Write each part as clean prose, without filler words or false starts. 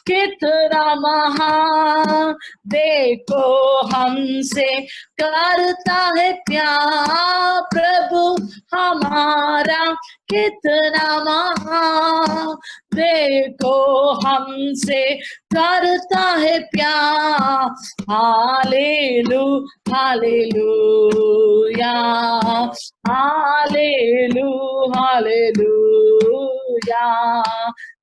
कितना महान, देखो हमसे करता है प्यार प्रभु हमारा कितना महान, देखो हमसे करता है प्यार। हालेलू हालेलूया हालेलू हालेलूया।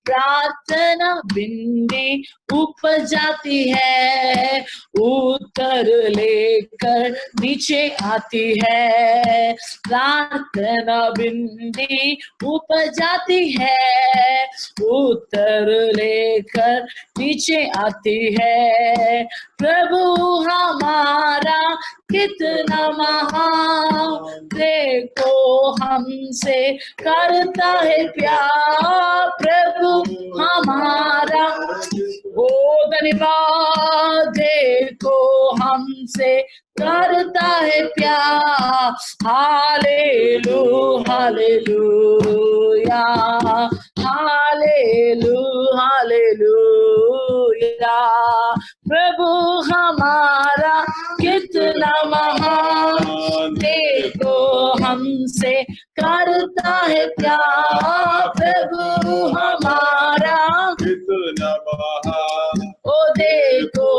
प्रार्थना बिंदी ऊपर जाती है, उत्तर लेकर नीचे आती है। प्रार्थना बिंदी ऊपर जाती है, उत्तर लेकर नीचे आती है। प्रभु हमारा कितना महान, देखो हमसे करता है प्यार प्रभु हमारा। ओ धन्यवाद, देखो हमसे करता है प्यार। हालेलू हालेलूया हालेलू हालेलूया। प्रभु हमारा कितना महान, देखो हमसे करता है प्यार प्रभु हमारा कितना महान। ओ देखो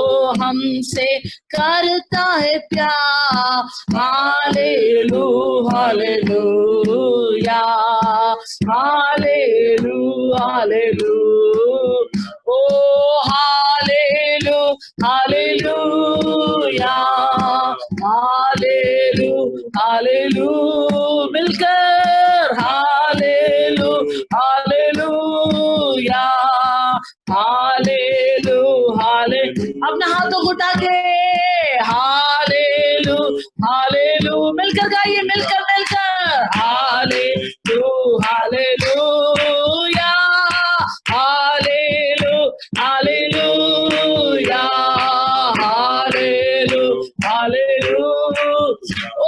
हमसे करता है प्यार। हालेलू हालेलूया हालेलू हालेलू। ओ हालेलू हालेलूया हालेलू हालेलू। मिलकर हालेलू हालेलूया हालेलू हाले। अपना हाथों को उठा के हालेलू हालेलू। मिलकर गाइए, मिलकर मिलकर हालेलू हालेलूया हालेलू हालेलूया हालेलू हालेलू। ओ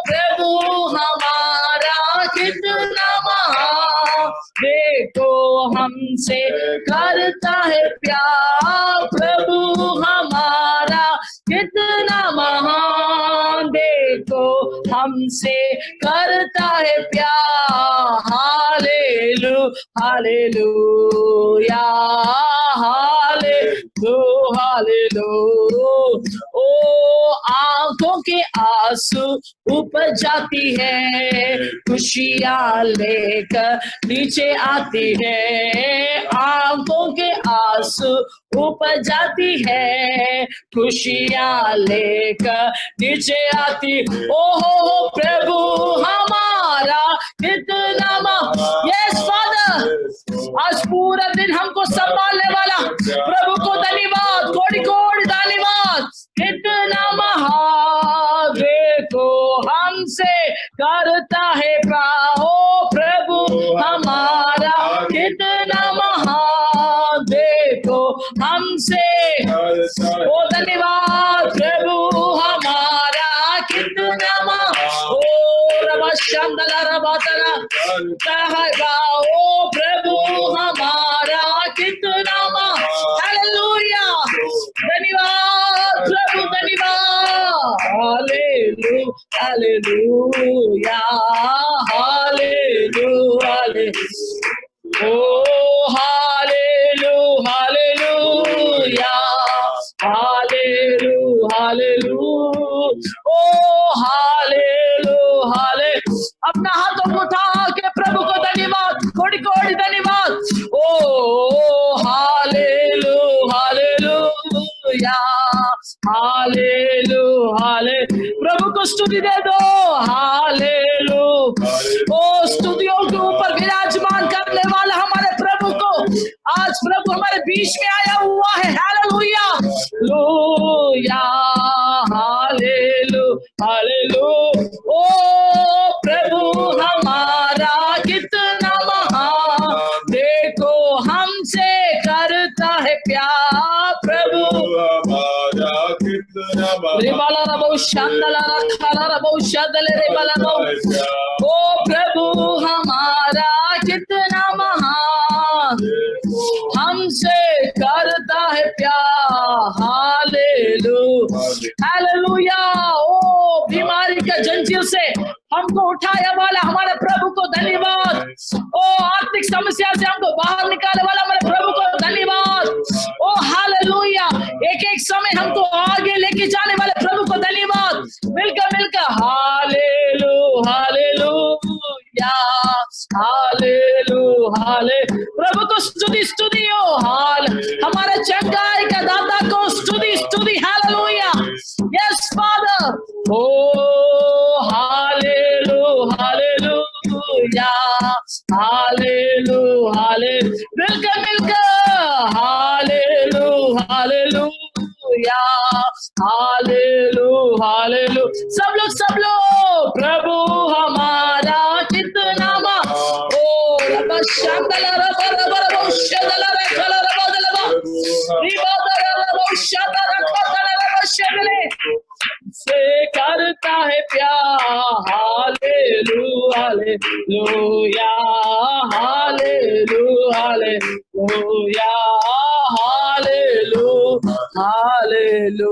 प्रभु हमारा कितना महान, देखो हमसे करता है प्यार प्रभु हमारा कितना महान, देखो हमसे करता है प्यार। हालेलू हालेलूया हालेलू हालेलू। ओ आंखों के आंसू ऊपर जाती है, खुशियां लेकर नीचे आती है। आंखों के आंसू ऊपर जाती है, खुशियां लेकर नीचे आती। ओहो प्रभु हमारा कितना यस फादर, आज पूरा दिन हमको संभालने वाला प्रभु को धन्यवाद, कोटि कोटि धन्यवाद। कितना महान, देखो हमसे करता है प्यार। ओ प्रभु हमारा कितना महान, देखो हमसे। ओ धन्यवाद प्रभु हमारा कितना महान। ओ रबशंदला रबतला कहगा। ओ प्रभु हमारा कितना महान। हालेलुया, धन्यवाद प्रभु धन्यवाद। हालेलू हालेलूया हालेलू हालेलू। ओ हालेलू हालेलूया हालेलू हालेलू। ओ हालेलू हाले। अपना हाथों को उठा के प्रभु को धन्यवाद, कोटि कोटि धन्यवाद। ओ हालेलू हालेलूया हालेलू हाले। प्रभु को स्तुति दे दो। हालेलू। ओ स्तुतियों के ऊपर विराजमान करने वाला हमारे प्रभु को आज प्रभु हमारे बीच में आया हुआ है। हालेलुया लूया हालेलू हालेलू। ओ प्रभु हमारा कितना महान, देखो हमसे करता है प्यार प्रभु हमारा कितना रिबाला रबो शांदला रखला रबो शादले रिबाला रबो। ओ प्रभु हमारा कितना महान, हमसे हमको उठाया वाला हमारे प्रभु को धन्यवाद। ओ आर्थिक समस्या से हमको बाहर निकालने वाला हमारे प्रभु को धन्यवाद। ओ हालेलुया, एक एक समय हमको आगे लेके जाने वाले प्रभु को धन्यवाद। मिलकर मिलकर हालेलु हालेलुया हालेलु हाले, प्रभु को स्तुति स्तुति हो हाल, हमारे चंगाई का दाता को स्तुति स्तुति हालेलुया। यस फादर, ओ हालेलु हालेलुया हालेलु हाले, मिलकर मिलकर हालेलु हालेलुया हालेलु हालेलु, सब लोग प्रभु हमारा कितना ओ रब शंदल रब रब रब शंदल रब रब से करता है प्यार। Hallelu hallelujah hallelu hallelujah hallelu hallelujah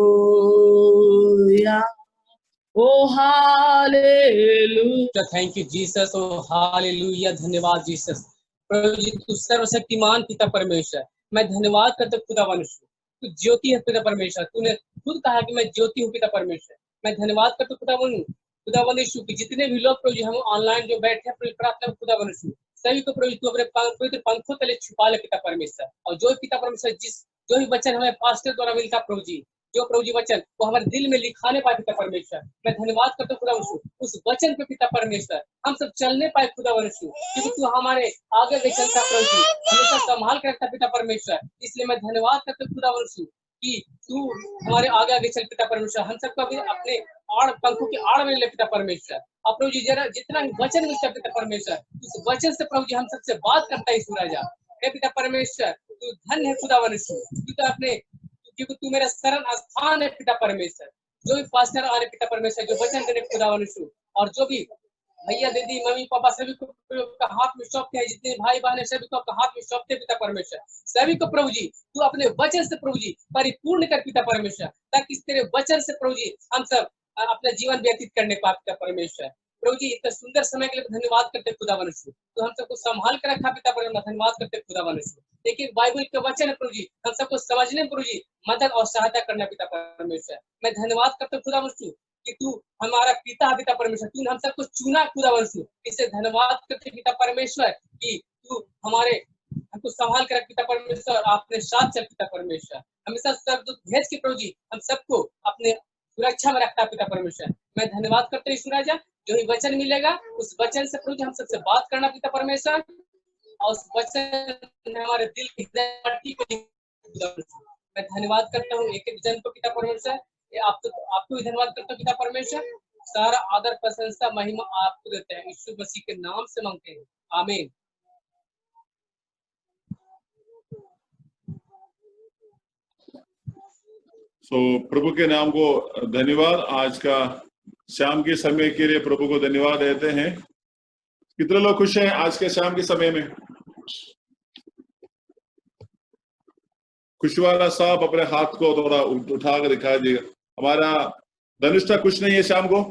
oh hallelujah. Thank you Jesus, oh hallelujah, धन्यवाद जीसस। प्रभु जी तू सर्वशक्तिमान पिता परमेश्वर, मैं धन्यवाद करता हूं खुदा मनुष्य, तू ज्योति है पिता परमेश्वर, तूने खुद कहा कि मैं ज्योति हूँ पिता परमेश्वर। मैं धन्यवाद करता हूं खुदा मनुष्य की जितने भी लोग प्रभु जी हम ऑनलाइन जो बैठे हैं प्रार्थना खुदा मनुष्य सभी को प्रभु तू अपने पवित्र पंखों तले छुपा ले पिता परमेश्वर। और जो पिता परमेश्वर जो भी वचन हमें पास्टर द्वारा मिलता प्रभु जी, जो प्रभु जी वचन वो हमारे दिल में लिखाने पाए पिता परमेश्वर, मैं धन्यवाद करता हूँ खुदा वंशु उस वचन पे पिता परमेश्वर हम सब चलने पाए खुदा वंशु, क्योंकि तू हमारे आगे भी चलता प्रभु जी, हमेशा संभाल कर रखता पिता परमेश्वर। इसलिए मैं धन्यवाद करता हूँ खुदा वंशु कि तू हमारे आगे आगे चल पिता परमेश्वर, हम सबको अभी अपने आड़ पंखों की आड़ में ले पिता परमेश्वर। और प्रभु जी जरा जितना भी वचन मिलता पिता परमेश्वर, उस वचन से प्रभु जी हम सबसे बात करता है सूरजा हे पिता परमेश्वर। तू धन्य है खुदा वंशु, तू तो अपने क्योंकि तू मेरा शरण स्थान है पिता परमेश्वर। जो भी पास्टर आ रहे पिता परमेश्वर जो वचन देने खुदा वंशु, और जो भी भैया दीदी मम्मी पापा सभी को हाथ में सौंपते हैं, जितने भाई बहन है सभी को अपने हाथ में सौंपते पिता परमेश्वर। सभी को प्रभु जी तू अपने वचन से प्रभु जी परिपूर्ण कर पिता परमेश्वर, ताकि इस तेरे वचन से प्रभु जी हम सब अपना जीवन व्यतीत करने पाए पिता परमेश्वर। प्रभु जी इतना सुंदर समय के लिए धन्यवाद करते खुदा वंशु, तो हम सबको संभाल कर रखा पिता परमेश्वर, धन्यवाद करते खुदा वंशु। देखिए बाइबल के वचन है प्रभु जी हम सबको समझने प्रभु जी मदद और सहायता करना पिता परमेश्वर। मैं धन्यवाद करता हूँ खुदा वंशु कि तू हमारा पिता पिता परमेश्वर, तूने हम सबको चुना खुदा वंशु। इससे धन्यवाद करते पिता परमेश्वर कि तू हमारे हमको संभाल कर पिता परमेश्वर, आपने साथ चल पिता परमेश्वर, हमेशा सब भेज के प्रभु जी हम सबको अपने सुरक्षा में रखता पिता परमेश्वर। मैं धन्यवाद करते ईश्वर राजा, जो ही वचन मिलेगा उस वचन से प्रभु जी हम सबसे बात करना पिता परमेश्वर, और उस वचन हमारे दिल की हृदय को। मैं धन्यवाद करता हूँ एक एक जन को पिता परमेश्वर, आपको भी धन्यवाद करता हूँ पिता परमेश्वर। सारा आदर प्रशंसा महिमा आपको देते हैं, यीशु मसीह के नाम से मांगते हैं, आमीन। प्रभु के नाम को धन्यवाद। आज का शाम के समय के लिए प्रभु को धन्यवाद देते हैं। कितने लोग खुश हैं आज के शाम के समय में? खुश वाला साहब अपने हाथ को थोड़ा उठा कर दिखा दीजिएगा। हमारा धनुष्ठा खुश नहीं है शाम को?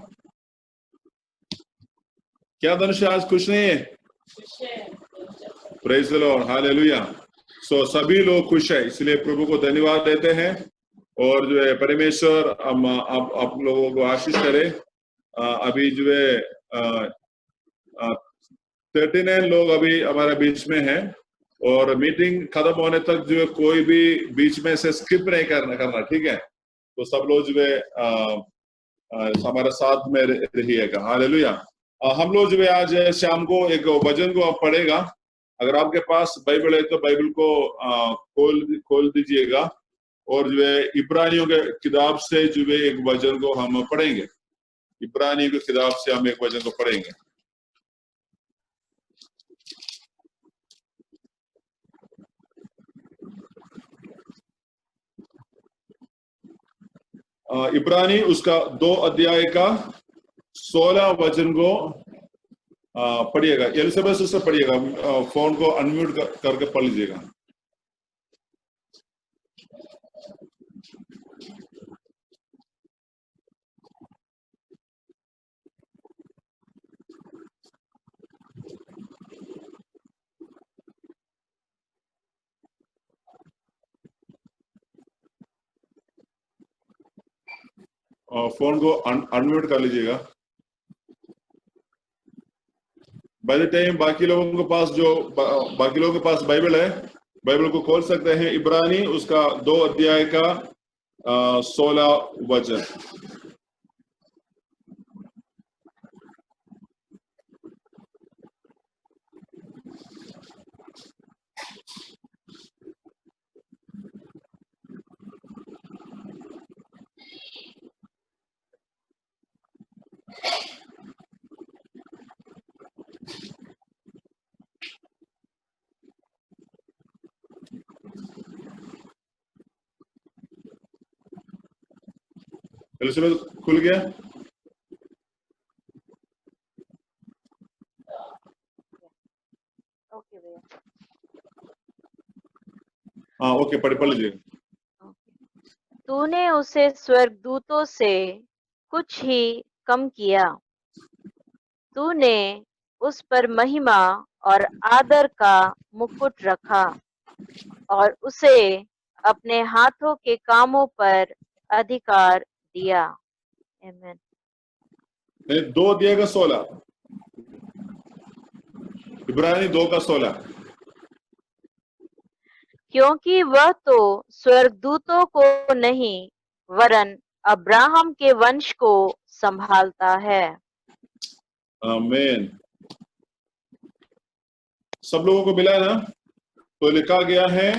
क्या धनुष्ठा आज खुश नहीं है? Praise the Lord, hallelujah. सभी लोग खुश है, इसलिए प्रभु को धन्यवाद देते हैं। और जो है परमेश्वर आप लोगों को आशीष करे। अभी जो है 39 लोग अभी हमारे बीच में हैं, और मीटिंग खत्म होने तक जो है कोई भी बीच में से स्किप नहीं करना, ठीक है? तो सब लोग जो है हमारे साथ में रहिएगा, हालेलुया। हम लोग जो है आज शाम को एक वचन को पढ़ेगा। अगर आपके पास बाइबल है तो बाइबल को खोल दीजिएगा, और जो है इब्रानियों के किताब से जो है एक वचन को हम पढ़ेंगे। इब्रानियों की किताब से हम एक वचन को पढ़ेंगे। इब्रानी उसका 2 अध्याय का 16 वचन को पढ़िएगा। एलिजाबेथ से पढ़िएगा, फोन को अनम्यूट करके पढ़ लीजिएगा। फोन को अनम्यूट कर लीजिएगा। बाय द टाइम बाकी लोगों के पास बाइबल है, बाइबल को खोल सकते हैं। इब्रानी उसका 2 अध्याय का 16 वचन। एलिजाबेथ खुल गया? ओके भैया। हाँ ओके, पढ़ लीजिएगा। तूने उसे स्वर्गदूतों से कुछ ही कम किया, तूने उस पर महिमा और आदर का मुकुट रखा और उसे अपने हाथों के कामों पर अधिकार दिया। आमीन। 2 अध्याय का 16, इब्रानी 2 का 16। क्योंकि वह तो स्वर्गदूतों को नहीं वरन अब्राहम के वंश को संभालता है। आमीन। सब लोगों को मिला ना? तो लिखा गया है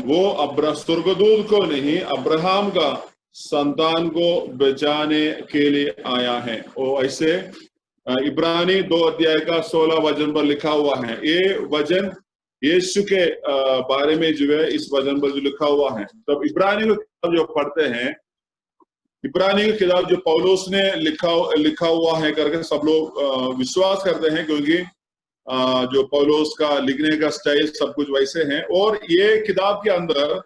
वो स्वर्गदूत को नहीं, अब्राहम का संतान को बचाने के लिए आया है। और ऐसे इब्रानी 2 अध्याय का 16 वचन पर लिखा हुआ है। ये वचन यीशु के बारे में जो है इस वचन पर जो लिखा हुआ है। तब इब्रानी की किताब जो पढ़ते हैं, इब्रानी की किताब जो पौलुस ने लिखा हुआ है करके सब लोग विश्वास करते हैं, क्योंकि जो पौलुस का लिखने का स्टाइल सब कुछ वैसे है। और ये किताब के अंदर,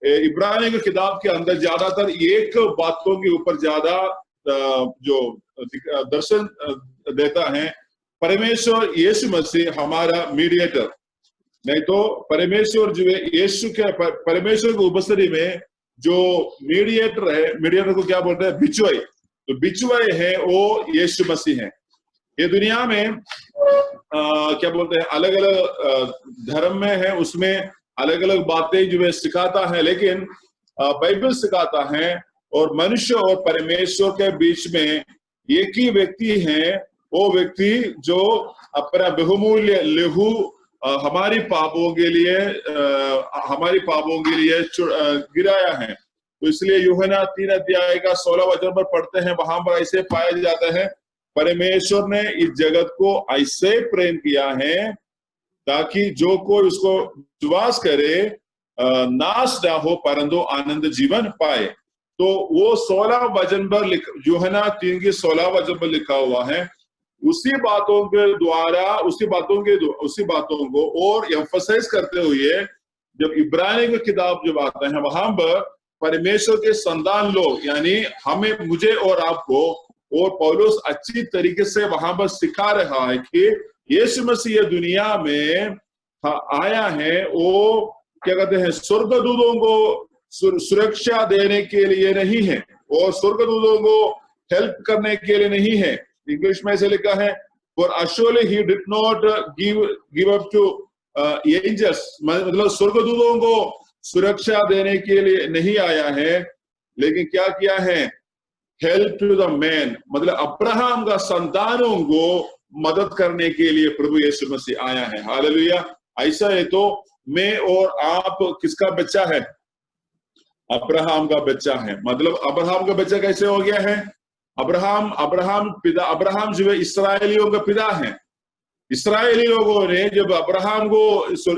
इब्रानी की किताब के अंदर ज्यादातर एक बातों के ऊपर ज्यादा जो दर्शन देता है, परमेश्वर यीशु मसीह हमारा मीडिएटर। नहीं तो परमेश्वर जो है यीशु के परमेश्वर की उपस्थिति में जो मीडिएटर है, मीडिएटर को क्या बोलते हैं? बिचवाई। तो बिचवाई है वो यीशु मसीह है। ये दुनिया में क्या बोलते हैं, अलग अलग धर्म में है, उसमें अलग अलग बातें जो है सिखाता है, लेकिन बाइबल सिखाता है और मनुष्य और परमेश्वर के बीच में एक ही व्यक्ति है, वो व्यक्ति जो अपना बहुमूल्य लहू हमारी पापों के लिए गिराया है। तो इसलिए यूहन्ना 3 अध्याय का 16 वचन पर पढ़ते हैं, वहां पर ऐसे पाया जाता है, परमेश्वर ने इस जगत को ऐसे प्रेम किया है ताकि जो कोई उसको विश्वास करे नाश ना हो परंतु आनंद जीवन पाए। तो वो 16 वचन पर यूहन्ना 3 के 16 वचन पर लिखा हुआ है। उसी बातों को और एम्फसाइज करते हुए जब इब्रानी की किताब जब आता है, वहां पर परमेश्वर के संतान लोग यानी हमें, मुझे और आपको, और पौलुस अच्छी तरीके से वहां पर सिखा रहा है कि यीशु मसीह दुनिया में आया है, वो क्या कहते हैं, स्वर्गदूतों को सुरक्षा देने के लिए नहीं है और स्वर्गदूतों को हेल्प करने के लिए नहीं है। इंग्लिश में ऐसे लिखा है, for surely he did not give up to angels, मतलब स्वर्गदूतों को सुरक्षा देने के लिए नहीं आया है, लेकिन क्या किया है? हेल्प टू द मैन, मतलब अब्राहम का संतानों को मदद करने के लिए प्रभु यीशु मसीह आया है। हालेलुया। ऐसा है तो मैं और आप किसका बच्चा है? अब्राहम का बच्चा है। मतलब अब्राहम का बच्चा कैसे हो गया है? अब्राहम जो है इस्राएलियों का पिता है। इस्राएली लोगों ने जब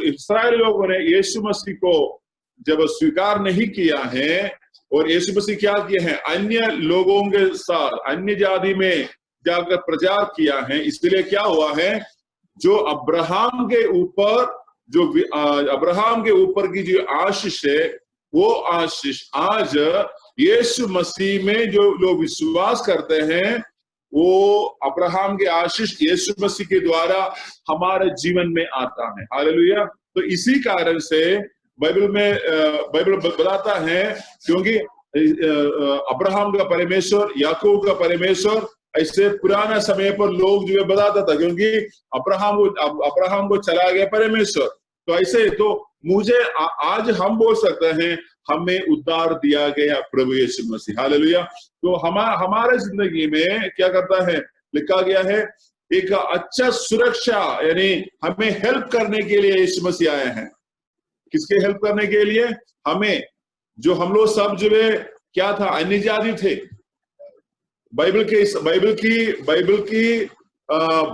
इस्राएली लोगों ने यीशु मसीह को जब स्वीकार नहीं किया है और यीशु मसीह क्या किया है? अन्य लोगों के साथ अन्य जाति में जाकर प्रचार किया है। इसलिए क्या हुआ है? जो अब्राहम के ऊपर की जो आशीष है, वो आशीष आज यीशु मसीह में जो लोग विश्वास करते हैं, वो अब्राहम के आशीष यीशु मसीह के द्वारा हमारे जीवन में आता है। हालेलुया। तो इसी कारण से बाइबल बताता है, क्योंकि अब्राहम का परमेश्वर, याकूब का परमेश्वर, ऐसे पुराना समय पर लोग जो है बताता था, क्योंकि अब्राहम को चला गया परमेश्वर। तो ऐसे तो मुझे आज हम बोल सकते हैं हमें उद्धार दिया गया प्रभु यीशु मसीह, हालेलुया। तो हमारे जिंदगी में क्या करता है, लिखा गया है एक अच्छा सुरक्षा, यानी हमें हेल्प करने के लिए यीशु मसीह आए हैं। किसके हेल्प करने के लिए? हमें, जो हम लोग सब जो है क्या था, अन्य जाति थे। बाइबल की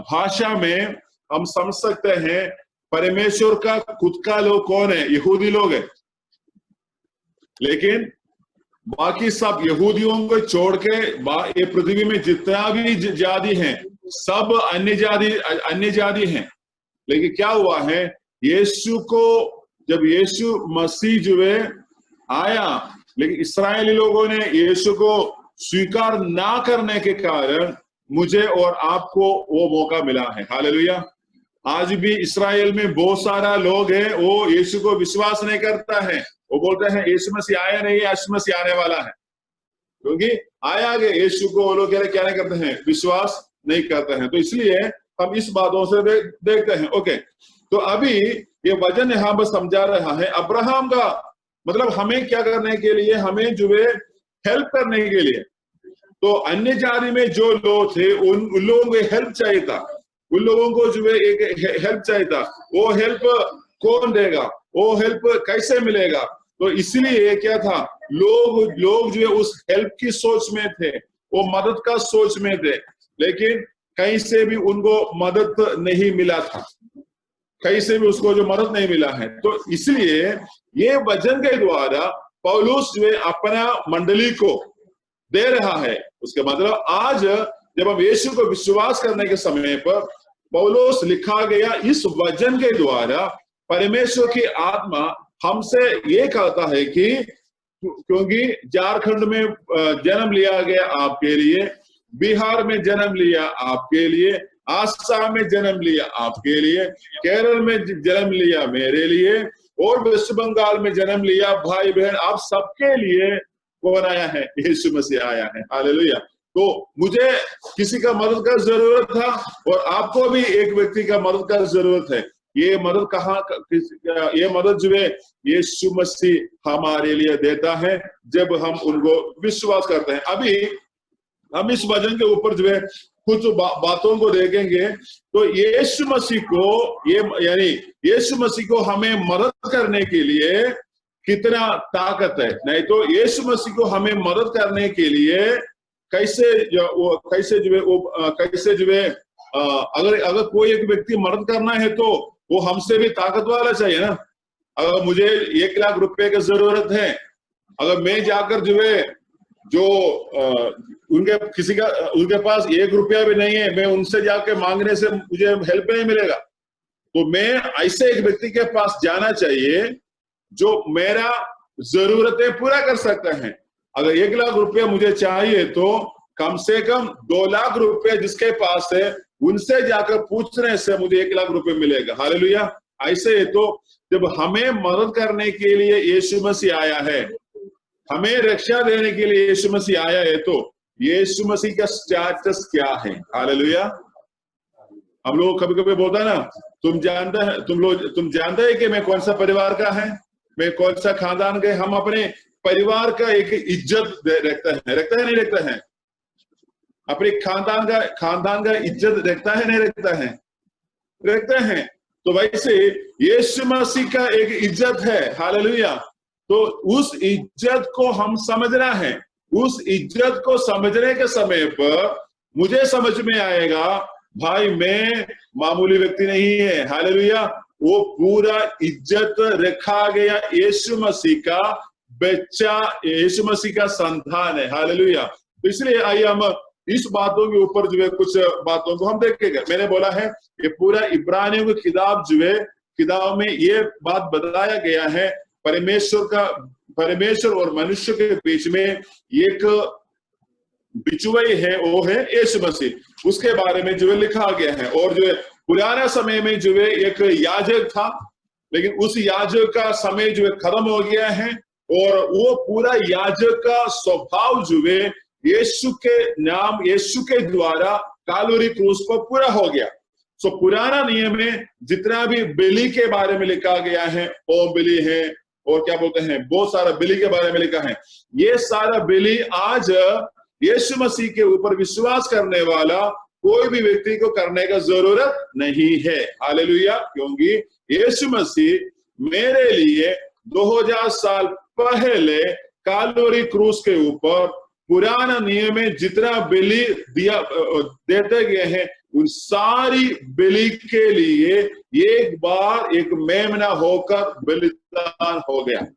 भाषा में हम समझ सकते हैं परमेश्वर का खुद का लोग कौन है? यहूदी लोग हैं। लेकिन बाकी सब यहूदियों को छोड़ के ये पृथ्वी में जितना भी जाति हैं सब अन्य जाति हैं। लेकिन क्या हुआ है, जब यीशु मसीह जो है आया, लेकिन इस्राएली लोगों ने यीशु को स्वीकार ना करने के कारण मुझे और आपको वो मौका मिला है, हालेलुया। आज भी इस्राएल में बहुत सारा लोग हैं, वो यीशु को विश्वास नहीं करता है। वो बोलते हैं यीशु मसीह आया नहीं, यीशु मसीह आने वाला है, क्योंकि आया गया यीशु को वो लोग क्या नहीं करते हैं, विश्वास नहीं करते हैं। तो इसलिए हम इस बातों से देखते हैं। ओके, तो अभी ये वचन यहाँ पर समझा रहा है अब्राहम का मतलब हमें क्या करने के लिए, हमें जो है हेल्प करने के लिए। तो अन्य जाति में जो लोग थे उन लोगों को हेल्प चाहिए था, उन लोगों को जो है एक हेल्प चाहिए था। वो हेल्प कौन देगा, वो हेल्प कैसे मिलेगा? तो इसलिए क्या था, लोग जो है उस हेल्प की सोच में थे, वो मदद का सोच में थे, लेकिन कहीं से भी उनको मदद नहीं मिला था, कहीं से भी उसको जो मदद नहीं मिला है। तो इसलिए ये वचन के द्वारा पौलुस जो है अपना मंडली को दे रहा है। उसके मतलब आज जब हम यीशु को विश्वास करने के समय पर पौलुस लिखा गया इस वचन के द्वारा परमेश्वर की आत्मा हमसे ये कहता है कि क्योंकि झारखंड में जन्म लिया गया आपके लिए, बिहार में जन्म लिया आपके लिए, आसाम में जन्म लिया आपके लिए, केरल में जन्म लिया मेरे लिए, और वेस्ट बंगाल में जन्म लिया भाई बहन आप सबके लिए कौन आया है? यीशु मसीह आया है, हालेलुया। तो मुझे किसी का मदद का जरूरत था और आपको भी एक व्यक्ति का मदद का जरूरत है। ये मदद ये मदद जो है यीशु मसीह हमारे लिए देता है जब हम उनको विश्वास करते हैं। अभी हम इस वचन के ऊपर जो है कुछ बातों को देखेंगे। तो यीशु मसीह को हमें मदद करने के लिए कितना ताकत है, नहीं तो यीशु मसीह को हमें मदद करने के लिए कैसे अगर कोई एक व्यक्ति मदद करना है तो वो हमसे भी ताकत वाला चाहिए ना। अगर मुझे 1 लाख रुपए की जरूरत है, अगर मैं जाकर उनके पास 1 रुपया भी नहीं है, मैं उनसे जाके मांगने से मुझे हेल्प नहीं मिलेगा। तो मैं ऐसे एक व्यक्ति के पास जाना चाहिए जो मेरा जरूरतें पूरा कर सकते हैं। अगर 1 लाख रुपया मुझे चाहिए तो कम से कम 2 लाख रुपए जिसके पास है उनसे जाकर पूछने से मुझे 1 लाख रुपए मिलेगा, हालेलुया। ऐसे तो जब हमें मदद करने के लिए यीशु मसीह आया है, हमें रक्षा देने के लिए यीशु मसीह आया है, तो यीशु मसीह का स्टेटस क्या है, हालेलुया। हम लोग कभी कभी बोलता है ना, तुम जानते हैं कि मैं कौन सा परिवार का है, मैं कौन सा खानदान का। हम अपने परिवार का एक इज्जत रखता है नहीं रखता है? अपने खानदान का इज्जत रखता है नहीं रखता है? रखते हैं। तो वैसे यीशु मसीह का एक इज्जत है, हालेलुया। तो उस इज्जत को हम समझना है। उस इज्जत को समझने के समय पर मुझे समझ में आएगा भाई मैं मामूली व्यक्ति नहीं है, हालेलुया। वो पूरा इज्जत रखा गया यीशु मसीह का बच्चा, यीशु मसीह का संतान है, हालेलुया। तो इसलिए आइए हम इस बातों के ऊपर जो है कुछ बातों को हम देखेंगे। मैंने बोला है ये पूरा इब्रानियों की किताब में ये बात बताया गया है, परमेश्वर और मनुष्य के बीच में एक बिचुआई है, वो है यीशु मसीह। उसके बारे में जो है लिखा गया है। और जो है पुराना समय में जो है एक याजक था, लेकिन उस याजक का समय जो है खत्म हो गया है। और वो पूरा याजक का स्वभाव जो है यीशु के नाम, यीशु के द्वारा कालवरी क्रूस पर पूरा हो गया। सो पुराना नियम में जितना भी बलि के बारे में लिखा गया है, ओम बलि है और क्या बोलते हैं, बहुत सारा बलि के बारे में लिखा है, ये सारा बलि आज यीशु मसीह के ऊपर विश्वास करने वाला कोई भी व्यक्ति को करने का जरूरत नहीं है। हालेलुया। क्योंकि यीशु मसीह मेरे लिए 2000 साल पहले कालवरी क्रूस के ऊपर पुराना नियम में जितना बलि दिया देते गए हैं, उन सारी बलि के लिए एक बार एक मेमना होकर बलिदान हो गया।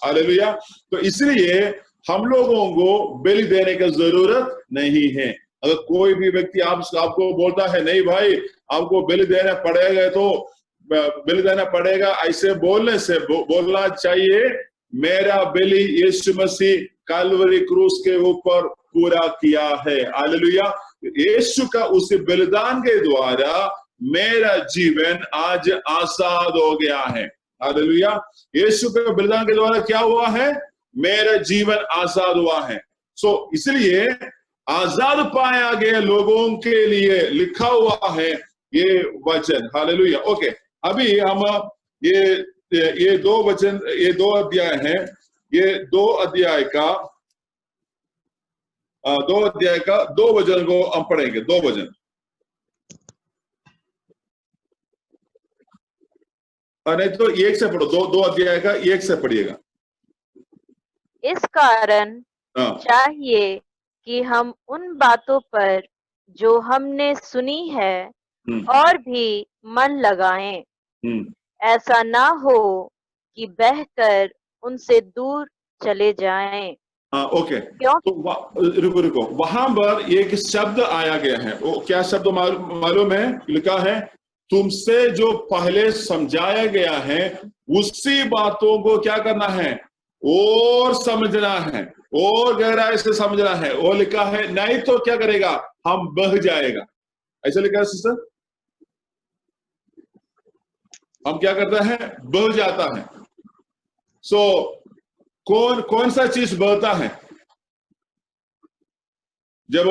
हालेलुया। तो इसलिए हम लोगों को बलि देने की जरूरत नहीं है। अगर कोई भी व्यक्ति आपको बोलता है नहीं भाई आपको बलि देना पड़ेगा, तो बलि देना पड़ेगा, ऐसे बोलने से बोलना चाहिए मेरा बलि यीशु मसीह कालवरी क्रूस के ऊपर पूरा किया है। हालेलुया। यीशु का उस बलिदान के द्वारा मेरा जीवन आज आजाद हो गया है। हालेलुया। यीशु के बलिदान के द्वारा क्या हुआ है? मेरा जीवन आजाद हुआ है। सो इसलिए आजाद पाया गया लोगों के लिए लिखा हुआ है ये वचन। हालेलुया। ओके, अभी हम ये दो वचन, ये 2 अध्याय हैं, ये 2 अध्याय का 2 वचन को हम पढ़ेंगे। 2 वचन, नहीं तो 1 से पढ़ो। 2 अध्याय का 1 से पढ़िएगा। इस कारण चाहिए कि हम उन बातों पर जो हमने सुनी है और भी मन लगाएं, ऐसा ना हो कि बहकर उनसे दूर चले जाएं। ओके, तो रुको, वहां पर एक शब्द आया गया है। वो क्या शब्द मालूम है? लिखा है तुमसे जो पहले समझाया गया है उसी बातों को क्या करना है और समझना है, और गहराई से समझना है। वो लिखा है, नहीं तो क्या करेगा? हम बह जाएगा। ऐसा लिखा है सिस्टर। हम क्या करता है? बह जाता है। सो कौन सा चीज बहता है? जब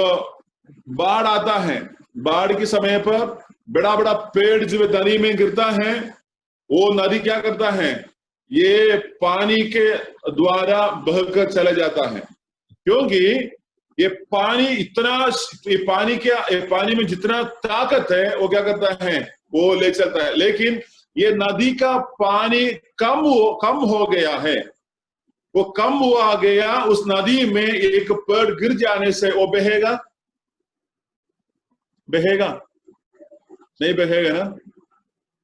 बाढ़ आता है, बाढ़ के समय पर बड़ा बड़ा पेड़ जो नदी में गिरता है, वो नदी क्या करता है? ये पानी के द्वारा बहकर चला जाता है। क्योंकि ये पानी में जितना ताकत है वो क्या करता है? वो ले चलता है। लेकिन ये नदी का पानी कम हो गया है। वो कम हुआ गया, उस नदी में एक पेड़ गिर जाने से वो बहेगा? नहीं बहेगा ना।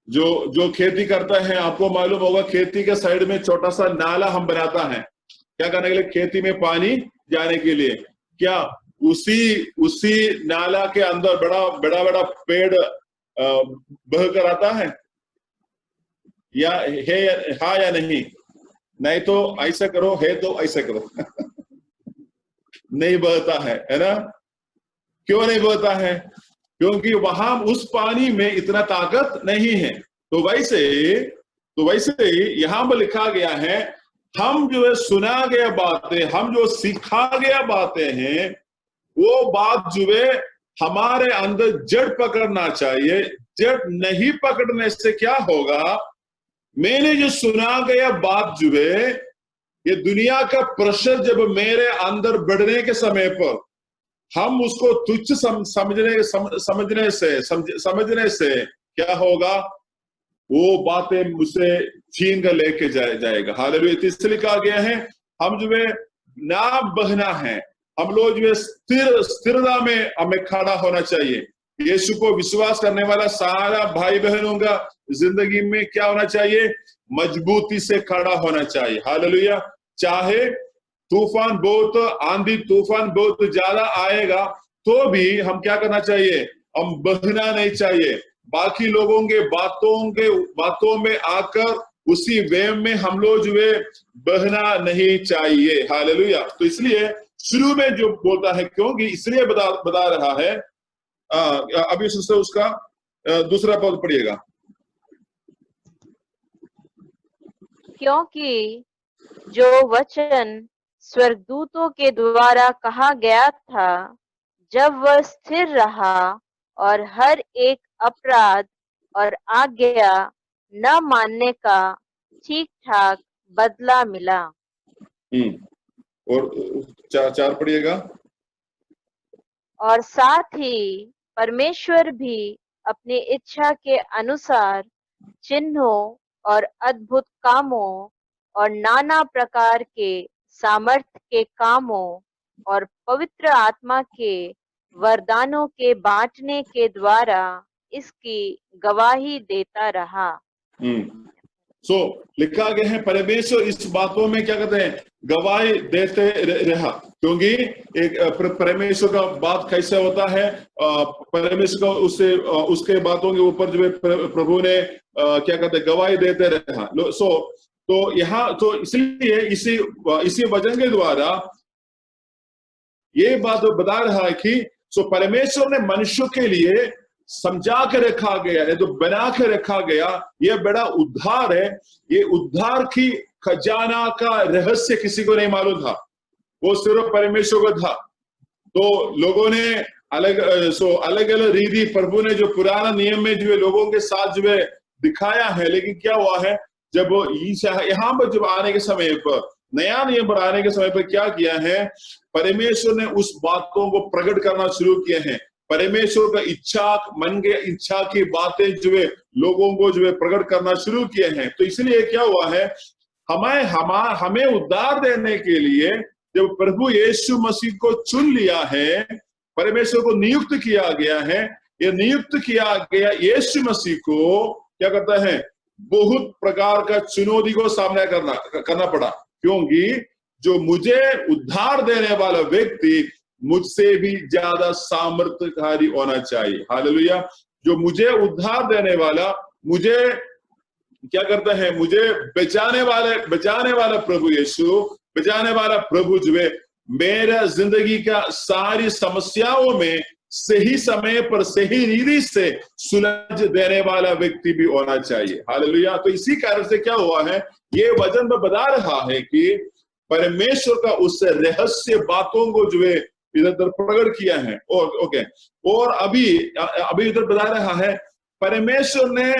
जो खेती करता है, आपको मालूम होगा, खेती के साइड में छोटा सा नाला हम बनाता है, क्या करने के लिए? खेती में पानी जाने के लिए। क्या उसी नाला के अंदर बड़ा पेड़ बह कर आता है हाँ या नहीं? नहीं तो ऐसा करो, है तो ऐसा करो। नहीं बहता है ना? क्यों नहीं बहता है? क्योंकि वहां उस पानी में इतना ताकत नहीं है। तो वैसे यहां पर लिखा गया है, हम जो है सुना गया बातें, हम जो सीखा गया बातें हैं, वो बात जो है हमारे अंदर जड़ पकड़ना चाहिए। जड़ नहीं पकड़ने से क्या होगा? मैंने जो सुना गया बात जो है, ये दुनिया का प्रेशर जब मेरे अंदर बढ़ने के समय पर हम उसको तुच्छ समझने से क्या होगा? वो बातें मुझसे छीन कर लेके जाएगा। हालेलुया। इसलिए कहा गया है हम जो है ना बहना है, हम लोग जो है स्थिरता में हमें खड़ा होना चाहिए। यीशु को विश्वास करने वाला सारा भाई बहनों का जिंदगी में क्या होना चाहिए? मजबूती से खड़ा होना चाहिए। हालेलुया। चाहे तूफान बहुत, आंधी तूफान बहुत ज्यादा आएगा तो भी हम क्या करना चाहिए? हम बहना नहीं चाहिए। बाकी लोगों के बातों में आकर उसी वेव में हम लोग जो है बहना नहीं चाहिए। हालेलुया। तो इसलिए शुरू में जो बोलता है, क्योंकि इसलिए बता रहा है, अभी उसका दूसरा पद पढ़िएगा। क्योंकि जो वचन स्वर्गदूतों के द्वारा कहा गया था, जब वह स्थिर रहा और हर एक अपराध और आज्ञा न मानने का ठीक ठाक बदला मिला। और चार पढ़िएगा। और साथ ही परमेश्वर भी अपनी इच्छा के अनुसार चिन्हों और अद्भुत कामों और नाना प्रकार के सामर्थ्य के कामों और पवित्र आत्मा के वरदानों के बांटने के द्वारा इसकी गवाही देता रहा। लिखा गया है परमेश्वर इस बातों में क्या कहते हैं, गवाही देते रहा। क्योंकि एक परमेश्वर का बात कैसे होता है, परमेश्वर का उसके बातों के ऊपर जो है प्रभु ने क्या कहते हैं, गवाही देते रहा। तो यहाँ तो इसलिए इसी वचन के द्वारा ये बात बता रहा है कि परमेश्वर ने मनुष्यों के लिए समझा के रखा गया है, तो बना के रखा गया, ये बड़ा उद्धार है। ये उद्धार की खजाना का रहस्य किसी को नहीं मालूम था, वो सिर्फ परमेश्वर को था। तो लोगों ने अलग अलग रीति प्रभु ने जो पुराना नियम में जो है लोगों के साथ जो है दिखाया है, लेकिन क्या हुआ है, जब यहाँ पर जब आने के समय पर, नया नियम पर आने के समय पर क्या किया है, परमेश्वर ने उस बातों को प्रकट करना शुरू किए हैं। परमेश्वर का इच्छा, मन के इच्छा की बातें जो है लोगों को जो है प्रकट करना शुरू किए हैं। तो इसलिए क्या हुआ है, हमें उद्धार देने के लिए जब प्रभु यीशु मसीह को चुन लिया है, परमेश्वर को नियुक्त किया गया है, ये नियुक्त किया गया यीशु मसीह को क्या करता है, बहुत प्रकार का चुनौती को सामना करना पड़ा। क्योंकि जो मुझे उद्धार देने वाला व्यक्ति मुझसे भी ज्यादा सामर्थ्यकारी होना चाहिए। हालेलुया। जो मुझे उद्धार देने वाला, मुझे क्या करता है, मुझे बचाने वाला प्रभु यीशु, बचाने वाला प्रभु जो है मेरा जिंदगी का सारी समस्याओं में सही समय पर सही रीति से सुलझ देने वाला व्यक्ति भी होना चाहिए। हालेलुया। तो इसी कारण से क्या हुआ है, ये वचन में बता रहा है कि परमेश्वर का उस रहस्य बातों को जो है इधर प्रकट किया है। और अभी इधर बता रहा है परमेश्वर ने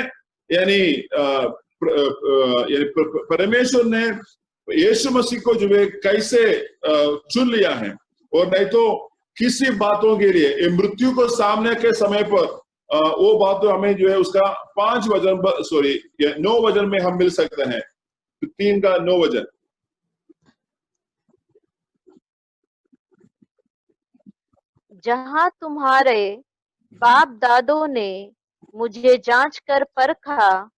परमेश्वर ने यीशु मसीह को जो है कैसे चुन लिया है, और नहीं तो किसी बातों के लिए मृत्यु को सामने के समय पर वो बात तो हमें जो है उसका 9 वचन में हम मिल सकते हैं। 3 का 9 वचन। जहाँ तुम्हारे बाप दादों ने मुझे जांच कर परखा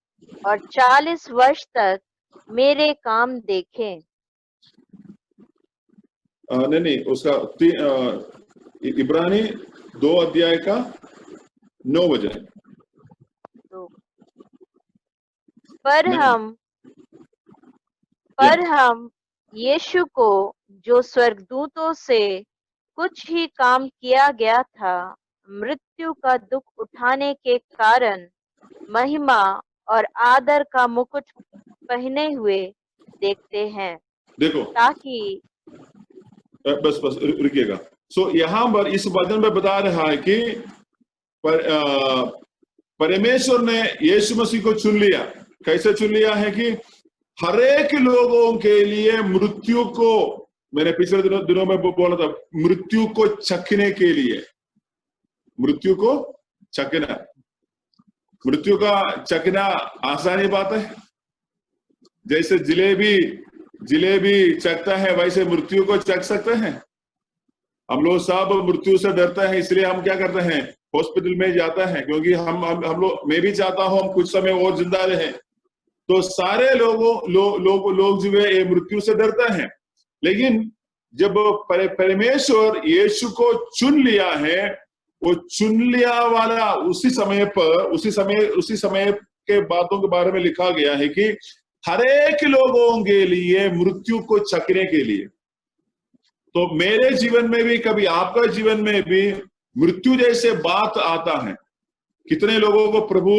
और 40 वर्ष तक मेरे काम देखे। नहीं, उसका इब्रानी 2 अध्याय का 9 वचन। पर हम यीशु को, जो स्वर्गदूतों से कुछ ही काम किया गया था, मृत्यु का दुख उठाने के कारण महिमा और आदर का मुकुट पहने हुए देखते हैं। देखो, ताकि बस रुकिएगा। यहाँ पर इस वचन में बता रहा है कि परमेश्वर ने यीशु मसीह को चुन लिया। कैसे चुन लिया है कि हर एक लोगों के लिए मृत्यु को, मैंने पिछले दिनों में बोला था, मृत्यु को चखने के लिए, मृत्यु को चखना, मृत्यु का चखना आसानी बात है। जैसे जिलेबी चखता है, वैसे मृत्यु को चख सकते हैं। हम लोग सब मृत्यु से डरते हैं, इसलिए हम क्या करते हैं, हॉस्पिटल में जाते हैं, क्योंकि हम लोग, मैं भी चाहता हूं हम कुछ समय और जिंदा रहें। तो सारे लोग जो है मृत्यु से डरते हैं। लेकिन जब परमेश्वर यीशु को चुन लिया है, वो चुन लिया वाला उसी समय के बातों के बारे में लिखा गया है कि हर एक लोगों के लिए मृत्यु को चखने के लिए। तो मेरे जीवन में भी, कभी आपका जीवन में भी मृत्यु जैसे बात आता है। कितने लोगों को प्रभु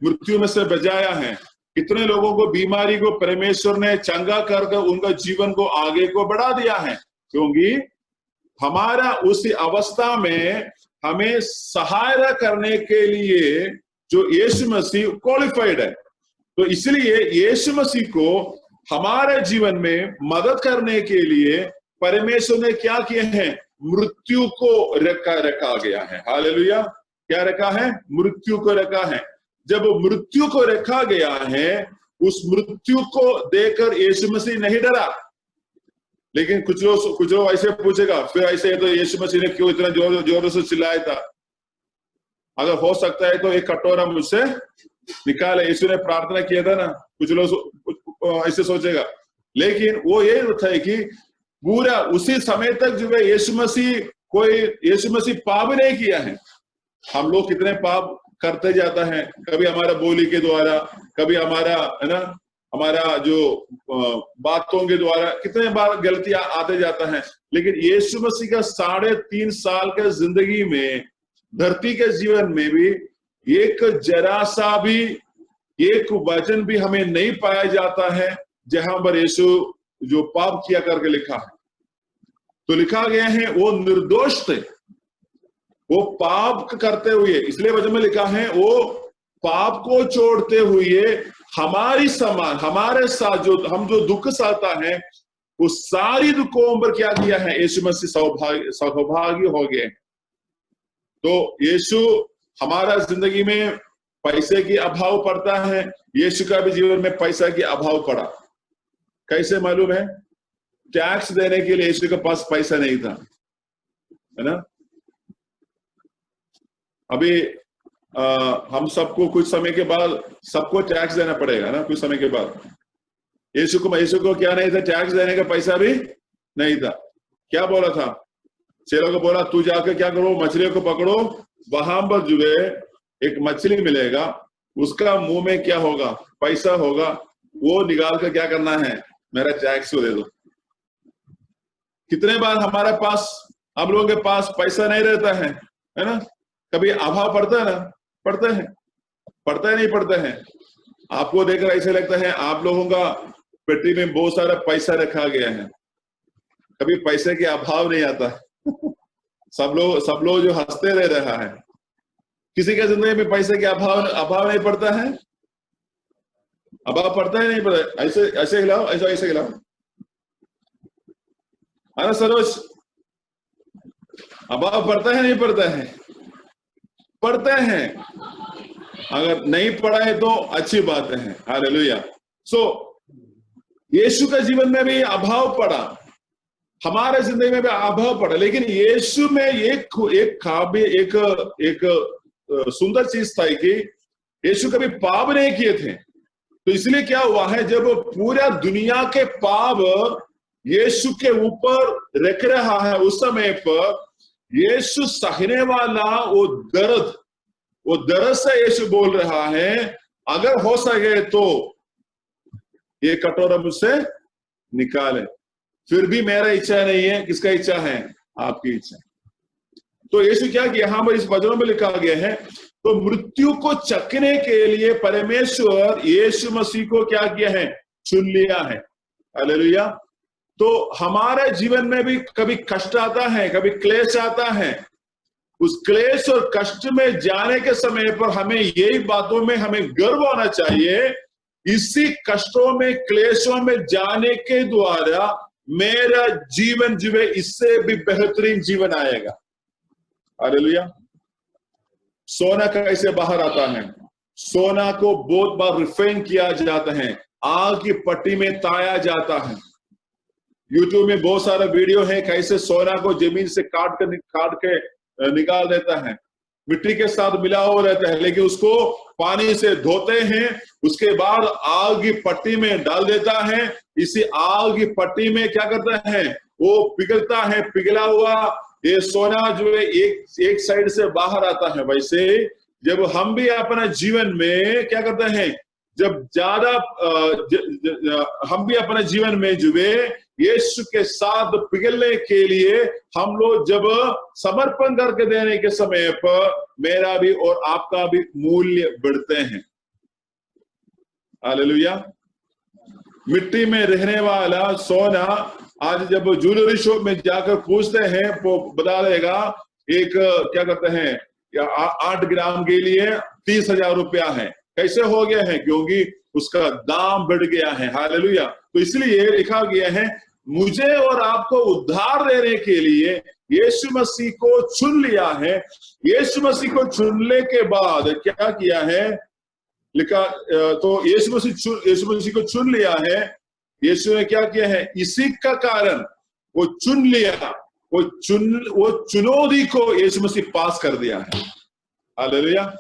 मृत्यु में से बचाया है। कितने लोगों को बीमारी को परमेश्वर ने चंगा करके उनका जीवन को आगे को बढ़ा दिया है, क्योंकि हमारा उसी अवस्था में हमें सहायता करने के लिए जो यीशु मसीह क्वालिफाइड है। तो इसलिए यीशु मसीह को हमारे जीवन में मदद करने के लिए परमेश्वर ने क्या किए हैं, मृत्यु को रखा गया है। हालेलुया। क्या रखा है? मृत्यु को रखा है। जब मृत्यु को रखा गया है, उस मृत्यु को देखकर यीशु मसीह नहीं डरा। लेकिन कुछ लोग ऐसे पूछेगा, फिर ऐसे तो यीशु मसीह ने क्यों इतना जोर से चिल्लाया था? अगर हो सकता है तो एक कटोरा मुझसे निकाले, यीशु ने प्रार्थना किया था ना। कुछ लोग ऐसे सोचेगा, लेकिन वो ये होता है कि पूरा उसी समय तक जो है यीशु मसीह पाप नहीं किया है। हम लोग कितने पाप करते जाता है, कभी हमारा बोली के द्वारा, कभी हमारा है ना, हमारा जो बातों के द्वारा कितने बार गलतियां आते जाता है। लेकिन यीशु मसीह का 3.5 साल के जिंदगी में, धरती के जीवन में भी एक जरा सा भी एक वचन भी हमें नहीं पाया जाता है जहां पर यीशु जो पाप किया करके लिखा है। तो लिखा गया है वो निर्दोष थे, वो पाप करते हुए, इसलिए वचन में लिखा है वो पाप को छोड़ते हुए हमारी समान, हमारे साथ जो दुख सहता है, उस सारी दुखों पर क्या किया है, यीशु मसीह सौभाग्य हो गए। तो यीशु हमारा जिंदगी में पैसे की अभाव पड़ता है, यीशु का भी जीवन में पैसा की अभाव पड़ा। कैसे मालूम है? टैक्स देने के लिए यीशु के पास पैसा नहीं था, है ना। अभी हम सबको कुछ समय के बाद सबको टैक्स देना पड़ेगा ना, कुछ समय के बाद। यीशु को क्या नहीं था? टैक्स देने का पैसा भी नहीं था। क्या बोला था? चेलों को बोला, तू जाकर क्या करो, मछलियों को पकड़ो, वहां पर जो है एक मछली मिलेगा, उसका मुंह में क्या होगा, पैसा होगा, वो निकाल कर क्या करना है, मेरा टैक्स को दे दो। कितने बार हमारे पास, हम लोगों के पास पैसा नहीं रहता है ना। कभी अभाव पड़ता है ना, पड़ता है नहीं पड़ता है। आपको देखकर ऐसे लगता है आप लोगों का पेटी में बहुत सारा पैसा रखा गया है, कभी पैसे के अभाव नहीं आता है। सब लोग जो हंसते रह रहा है। किसी के जिंदगी में पैसे के अभाव नहीं पड़ता है? अभाव पड़ता है नहीं पड़ता? ऐसे खिलाओ, ऐसे खिलाओ, है ना सरोज? अभाव पड़ता है नहीं पड़ता है? पड़ते हैं। अगर नहीं पड़ा है तो अच्छी बात है। हालेलुया। सो यीशु के जीवन में भी अभाव पड़ा, हमारे जिंदगी में भी अभाव पड़ा, लेकिन यीशु में एक सुंदर चीज था कि यीशु कभी पाप नहीं किए थे। तो इसलिए क्या हुआ है, जब पूरा दुनिया के पाप यीशु के ऊपर रख रहा है, उस समय पर यीशु सहने वाला वो दर्द से यीशु बोल रहा है, अगर हो सके तो ये कटोरा मुझसे निकाले, फिर भी मेरा इच्छा नहीं है। किसका इच्छा है? आपकी इच्छा। तो यीशु क्या किया, यहां पर इस वचनों में लिखा गया है, तो मृत्यु को चखने के लिए परमेश्वर यीशु मसीह को क्या किया है, चुन लिया है। हालेलुया। तो हमारे जीवन में भी कभी कष्ट आता है, कभी क्लेश आता है। उस क्लेश और कष्ट में जाने के समय पर हमें यही बातों में हमें गर्व होना चाहिए, इसी कष्टों में, क्लेशों में जाने के द्वारा मेरा जीवन जो है इससे भी बेहतरीन जीवन आएगा। हालेलुया। सोना कैसे बाहर आता है? सोना को बहुत बार रिफाइन किया जाता है, आग की पट्टी में ताया जाता है। यूट्यूब में बहुत सारा वीडियो है कैसे सोना को जमीन से काट के निकाल देता है, मिट्टी के साथ मिला हुआ रहता है, लेकिन उसको पानी से धोते हैं, उसके बाद आग की पट्टी में डाल देता है। इसी आग की पट्टी में क्या करता है, वो पिघलता है, पिघला हुआ ये सोना जो है एक साइड से बाहर आता है। वैसे जब हम भी अपना जीवन में क्या करते हैं, जब ज्यादा हम भी अपने जीवन में जो है यीशु के साथ पिघलने के लिए हम लोग जब समर्पण करके देने के समय पर मेरा भी और आपका भी मूल्य बढ़ते हैं। हालेलुया। मिट्टी में रहने वाला सोना आज जब ज्वेलरी शॉप में जाकर पूछते हैं वो बता देगा एक क्या कहते हैं 8 ग्राम के लिए 30,000 रुपया है। कैसे हो गया है? क्योंकि उसका दाम बढ़ गया है। हालेलुया। तो इसलिए लिखा गया है मुझे और आपको उद्धार देने के लिए यीशु मसीह को चुन लिया है। यीशु मसीह को चुनने के बाद क्या किया है लिखा, तो यीशु मसीह को चुन लिया है। यीशु ने क्या किया है? इसी का कारण वो चुन लिया, वो चुनौती को यीशु मसीह पास कर दिया है। हालेलुया।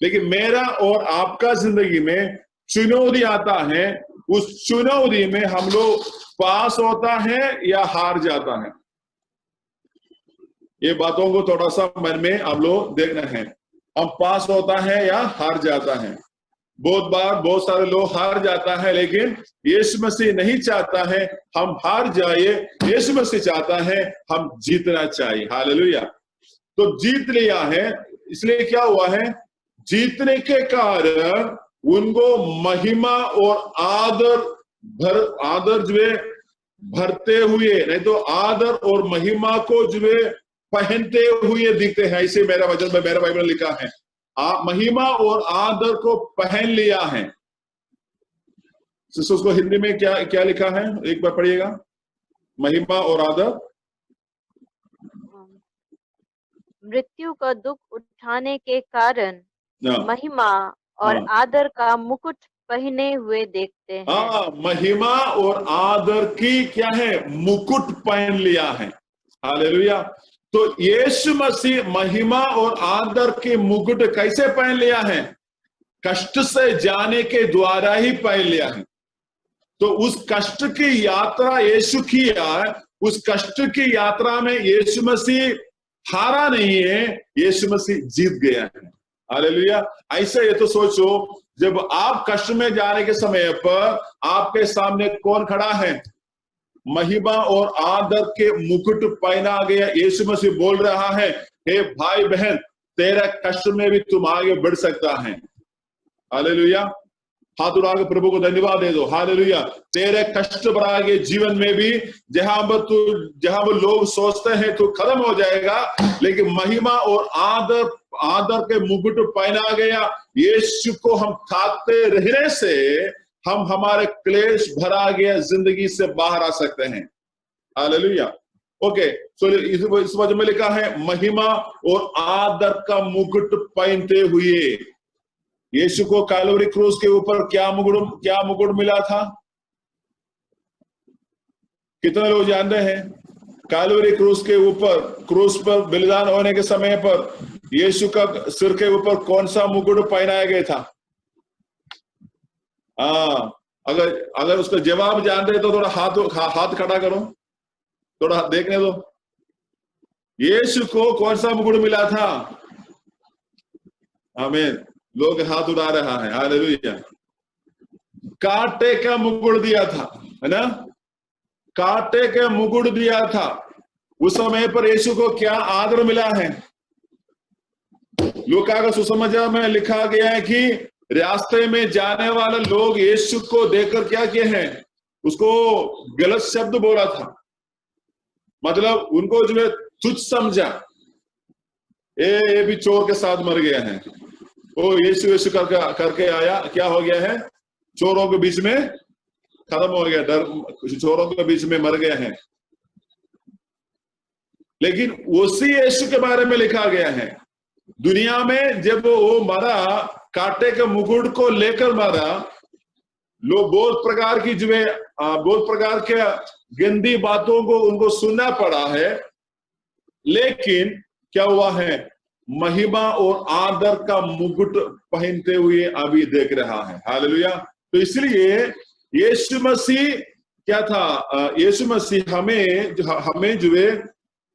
लेकिन मेरा और आपका जिंदगी में चुनौती आता है, उस चुनौती में हम लोग पास होता है या हार जाता है। ये बातों को थोड़ा सा मन में हम लोग देखना है। हम पास होता है या हार जाता है। बहुत बार बहुत सारे लोग हार जाता है, लेकिन यीशु मसीह नहीं चाहता है हम हार जाए। यीशु मसीह चाहता है हम जीतना चाहिए। हालेलुया। तो जीत लिया है, इसलिए क्या हुआ है? जीतने के कारण उनको महिमा और आदर जो है भरते हुए, नहीं तो आदर और महिमा को जो है पहनते हुए दिखते हैं। ऐसे मेरा वचन में, मेरा बाइबल लिखा है महिमा और आदर को पहन लिया है। उसको हिंदी में क्या क्या लिखा है? एक बार पढ़िएगा। महिमा और आदर, मृत्यु का दुख उठाने के कारण महिमा और आदर का मुकुट पहने हुए देखते हैं। महिमा और आदर की क्या है? मुकुट पहन लिया है। हालेलुया। तो यीशु मसीह महिमा और आदर के मुकुट कैसे पहन लिया है? कष्ट से जाने के द्वारा ही पहन लिया है। तो उस कष्ट की यात्रा यीशु किया, उस कष्ट की यात्रा में यीशु मसीह हारा नहीं है, यीशु मसीह जीत गया है। हालेलुया। ऐसे ये तो सोचो, जब आप कष्ट में जाने के समय पर आपके सामने कौन खड़ा है? महिमा और आदर के मुकुट पहना गया यीशु मसीह बोल रहा है, हे भाई बहन, तेरा कष्ट में भी तुम आगे बढ़ सकता है। हालेलुया। हाथ उठा के प्रभु को धन्यवाद दे दो। हालेलुया। तेरे कष्ट भरा के जीवन में भी जहां पर लोग सोचते हैं तो खत्म हो जाएगा, लेकिन महिमा और आदर के मुकुट पहना गया। यीशु को हम खाते रहने से हम हमारे क्लेश भरा गया जिंदगी से बाहर आ सकते हैं। हालेलुया। ओके, सो इस वजह में लिखा है महिमा और आदर का मुकुट पहनते हुए। यीशु को कैलवरी क्रूस के ऊपर क्या मुकुट मिला था? कितने लोग जानते हैं? कैलवरी क्रूस के ऊपर, क्रूस पर बलिदान होने के समय पर यीशु का सिर के ऊपर कौन सा मुकुट पहनाया गया था? अगर उसका जवाब जानते तो थोड़ा हाथ खड़ा करो, थोड़ा देखने दो। यीशु को कौन सा मुकुट मिला था? आमीन। लोग हाथ उड़ा रहा है। हालेलुया। कांटे का मुकुट दिया था, है ना? कांटे का मुकुट दिया था। उस समय पर यीशु को क्या आदर मिला है? लूका का सुसमाचार में लिखा गया है कि रास्ते में जाने वाले लोग यीशु को देखकर क्या किए हैं? उसको गलत शब्द बोला था, मतलब उनको जो है तुच्छ समझा। ये भी चोर के साथ मर गया है। वो यीशु करके आया, क्या हो गया है? चोरों के बीच में खत्म हो गया, चोरों के बीच में मर गया है। लेकिन उसी यीशु के बारे में लिखा गया है, दुनिया में जब वो मरा, कांटे के मुकुट को लेकर मरा, लोग बहुत प्रकार की जो है बहुत प्रकार के गंदी बातों को उनको सुनना पड़ा है। लेकिन क्या हुआ है? महिमा और आदर का मुकुट पहनते हुए अभी देख रहा है। हालेलुया। तो इसलिए यीशु मसीह क्या था? यीशु मसीह हमें जो है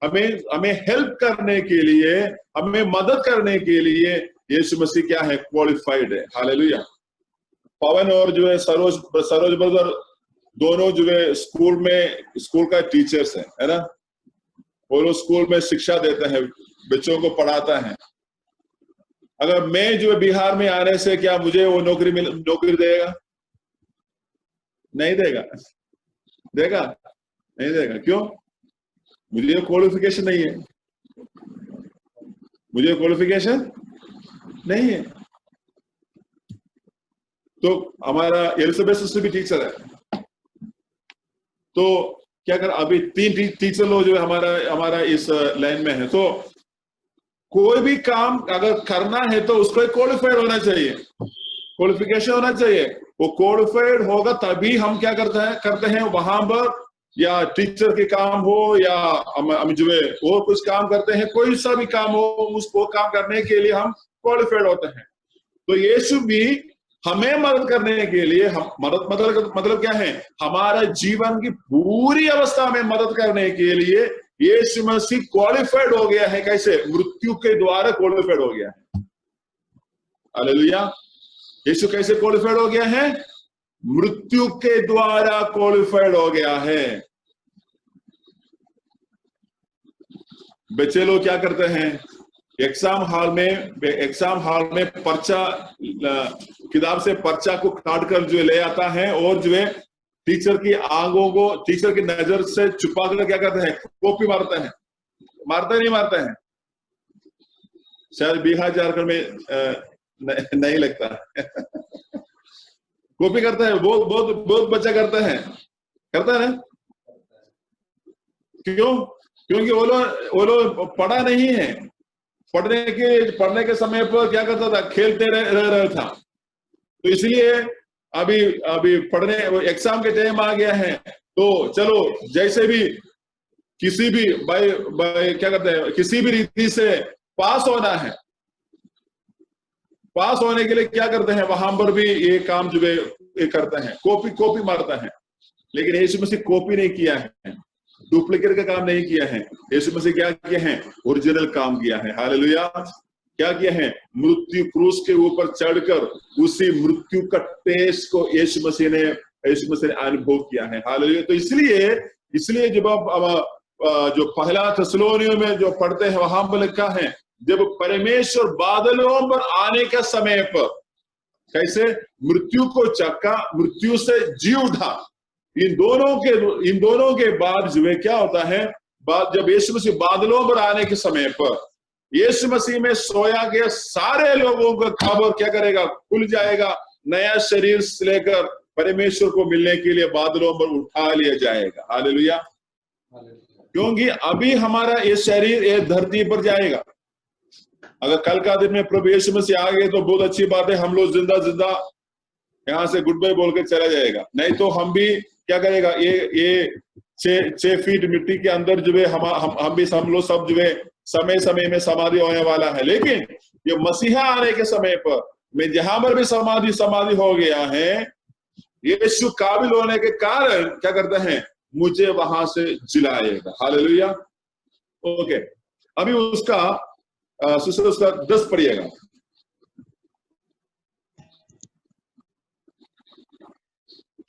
हमें हेल्प करने के लिए, हमें मदद करने के लिए यीशु मसीह क्या है? क्वालिफाइड है। हालेलुया। पवन और जो है सरोज ब्रदर दोनों जो है स्कूल का टीचर्स है ना? वो लोग स्कूल में शिक्षा देते हैं, बच्चों को पढ़ाता है। अगर मैं जो है बिहार में आने से क्या मुझे वो नौकरी देगा? नहीं देगा, देगा नहीं देगा। क्यों? मुझे क्वालिफिकेशन नहीं है, मुझे क्वालिफिकेशन नहीं है। तो हमारा एलिजाबेथ सिस्टर भी टीचर है, तो क्या कर, अभी 3 टीचर लोग जो है हमारा इस लाइन में है। तो कोई भी काम अगर करना है तो उसको क्वालिफाइड होना चाहिए, क्वालिफिकेशन होना चाहिए। वो क्वालिफाइड होगा तभी हम क्या करते हैं वहां पर, या टीचर के काम हो या हम जो है और कुछ काम करते हैं, कोई सा भी काम हो, उसको काम करने के लिए हम क्वालिफाइड होते हैं। तो यीशु भी हमें मदद करने के लिए, हम मतलब क्या है, हमारा जीवन की पूरी अवस्था में मदद करने के लिए यीशु मसीह क्वालिफाइड हो गया है। कैसे? मृत्यु के द्वारा क्वालिफाइड हो गया है। हालेलुया। यीशु कैसे क्वालिफाइड हो गया है? मृत्यु के द्वारा क्वालिफाइड हो गया है। बच्चे लोग क्या करते हैं, एग्जाम हॉल में पर्चा, किताब से पर्चा को काट कर जो ले आता है और जो है टीचर की आंखों को, टीचर की नजर से छुपा कर क्या करते हैं, कॉपी मारते हैं। नहीं मारते हैं? शायद बिहार झारखंड में नहीं लगता है। कॉपी करते हैं, बहुत बच्चा करते हैं ना। क्यों? क्योंकि वो लोग पढ़ा नहीं है। पढ़ने के समय पर क्या करता था, खेलते रह रहा था। तो इसलिए अभी पढ़ने एग्जाम के टाइम आ गया है, तो चलो जैसे भी किसी भी क्या करते हैं, किसी भी रीति से पास होना है। पास होने के लिए क्या करते हैं, वहां पर भी ये काम जो है ये करते हैं, कॉपी मारता है। लेकिन यीशु मसीह कॉपी नहीं किया है, डुप्लीकेट का काम नहीं किया है। यीशु मसीह क्या किया है? ओरिजिनल काम किया है। हालेलुया। क्या किया है? मृत्यु क्रूस के ऊपर चढ़कर उसी मृत्यु का टेस्ट को यीशु मसीह ने अनुभव किया है। हालेलुया। तो इसलिए जब आप जो पहला थेसलोनियों में जो पढ़ते हैं, वहां पर लिखा है, जब परमेश्वर बादलों पर आने के समय पर कैसे मृत्यु को चक्का, मृत्यु से जी उठा। इन दोनों के बाद जो है क्या होता है, जब यीशु मसीह बादलों पर आने के समय पर यीशु मसीह में सोया गया सारे लोगों का खबर क्या करेगा, खुल जाएगा। नया शरीर लेकर परमेश्वर को मिलने के लिए बादलों पर उठा लिया जाएगा। हालेलुया। क्योंकि अभी हमारा ये शरीर ये धरती पर जाएगा। अगर कल का दिन में प्रभु यीशु मसीह आ गए तो बहुत अच्छी बात है, हम लोग जिंदा यहाँ से गुड बाय बोल के चला जाएगा। नहीं तो हम भी क्या करेगा, ये 6 फीट मिट्टी के अंदर जो है हम लोग सब जो है समय में समाधि होने वाला है। लेकिन ये मसीहा आने के समय पर मैं जहां पर भी समाधि हो गया है, यीशु काबिल होने के कारण क्या करते हैं, मुझे वहां से जिलाएगा। हालेलुया। ओके, अभी उसका 10 पढ़िएगा।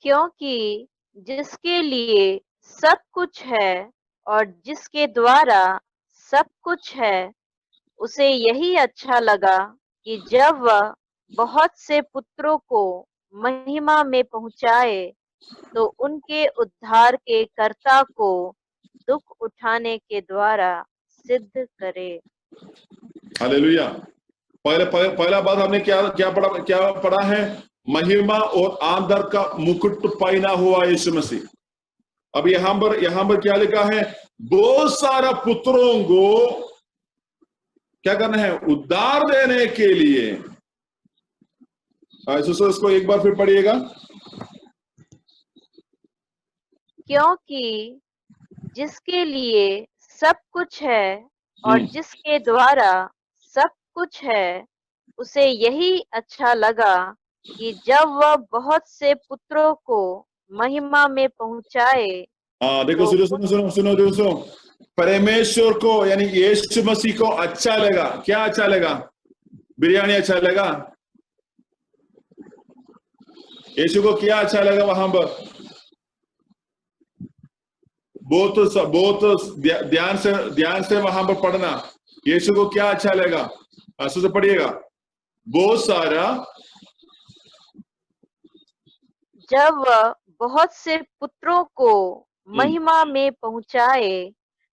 क्योंकि जिसके लिए सब कुछ है और जिसके द्वारा सब कुछ है, उसे यही अच्छा लगा कि जब वह बहुत से पुत्रों को महिमा में पहुंचाए तो उनके उद्धार के कर्ता को दुख उठाने के द्वारा सिद्ध करे। हालेलुया। पहला बात हमने क्या पढ़ा है, महिमा और आदर का मुकुट पहना हुआ यीशु मसीह। अब यहां पर क्या लिखा है, बहुत सारा पुत्रों को क्या करना है, उद्धार देने के लिए। इसको एक बार फिर पढ़िएगा। क्योंकि जिसके लिए सब कुछ है और जिसके द्वारा सब कुछ है, उसे यही अच्छा लगा कि जब वह बहुत से पुत्रों को महिमा में पहुंचाए। देखो, सुनो दोस्तों, परमेश्वर को यानी यीशु मसीह को अच्छा लगा। क्या अच्छा लगा? बिरयानी अच्छा लगा? यीशु को क्या अच्छा लगा? वहां पर बहुत ध्यान से वहां पर पढ़ना। यीशु को क्या अच्छा लगा? से पढ़िएगा। बहुत सारा, जब वह बहुत से पुत्रों को महिमा में पहुंचाए,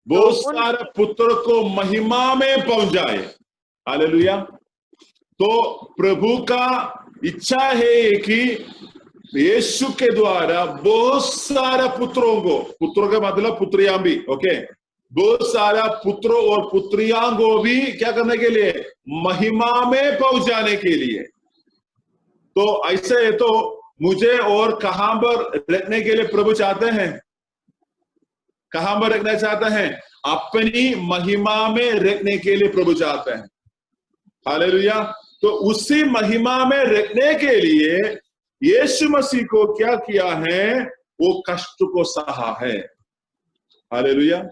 बहुत सारे पुत्र को महिमा में पहुंचाए। हालेलुया। तो प्रभु का इच्छा है कि यीशु के द्वारा बहुत सारा पुत्रों को, पुत्रों का मतलब पुत्रियां भी, ओके, बहुत सारा पुत्रों और पुत्रियां को भी क्या करने के लिए, महिमा में पहुंचाने के लिए। तो ऐसे है तो मुझे और कहां पर रखने के लिए प्रभु चाहते हैं, कहां पर रखना चाहते हैं, अपनी महिमा में रखने के लिए प्रभु चाहते हैं। हालेलुया। तो उसी महिमा में रखने के लिए यीशु मसीह को क्या किया है, वो कष्ट को सहा है। हालेलुया।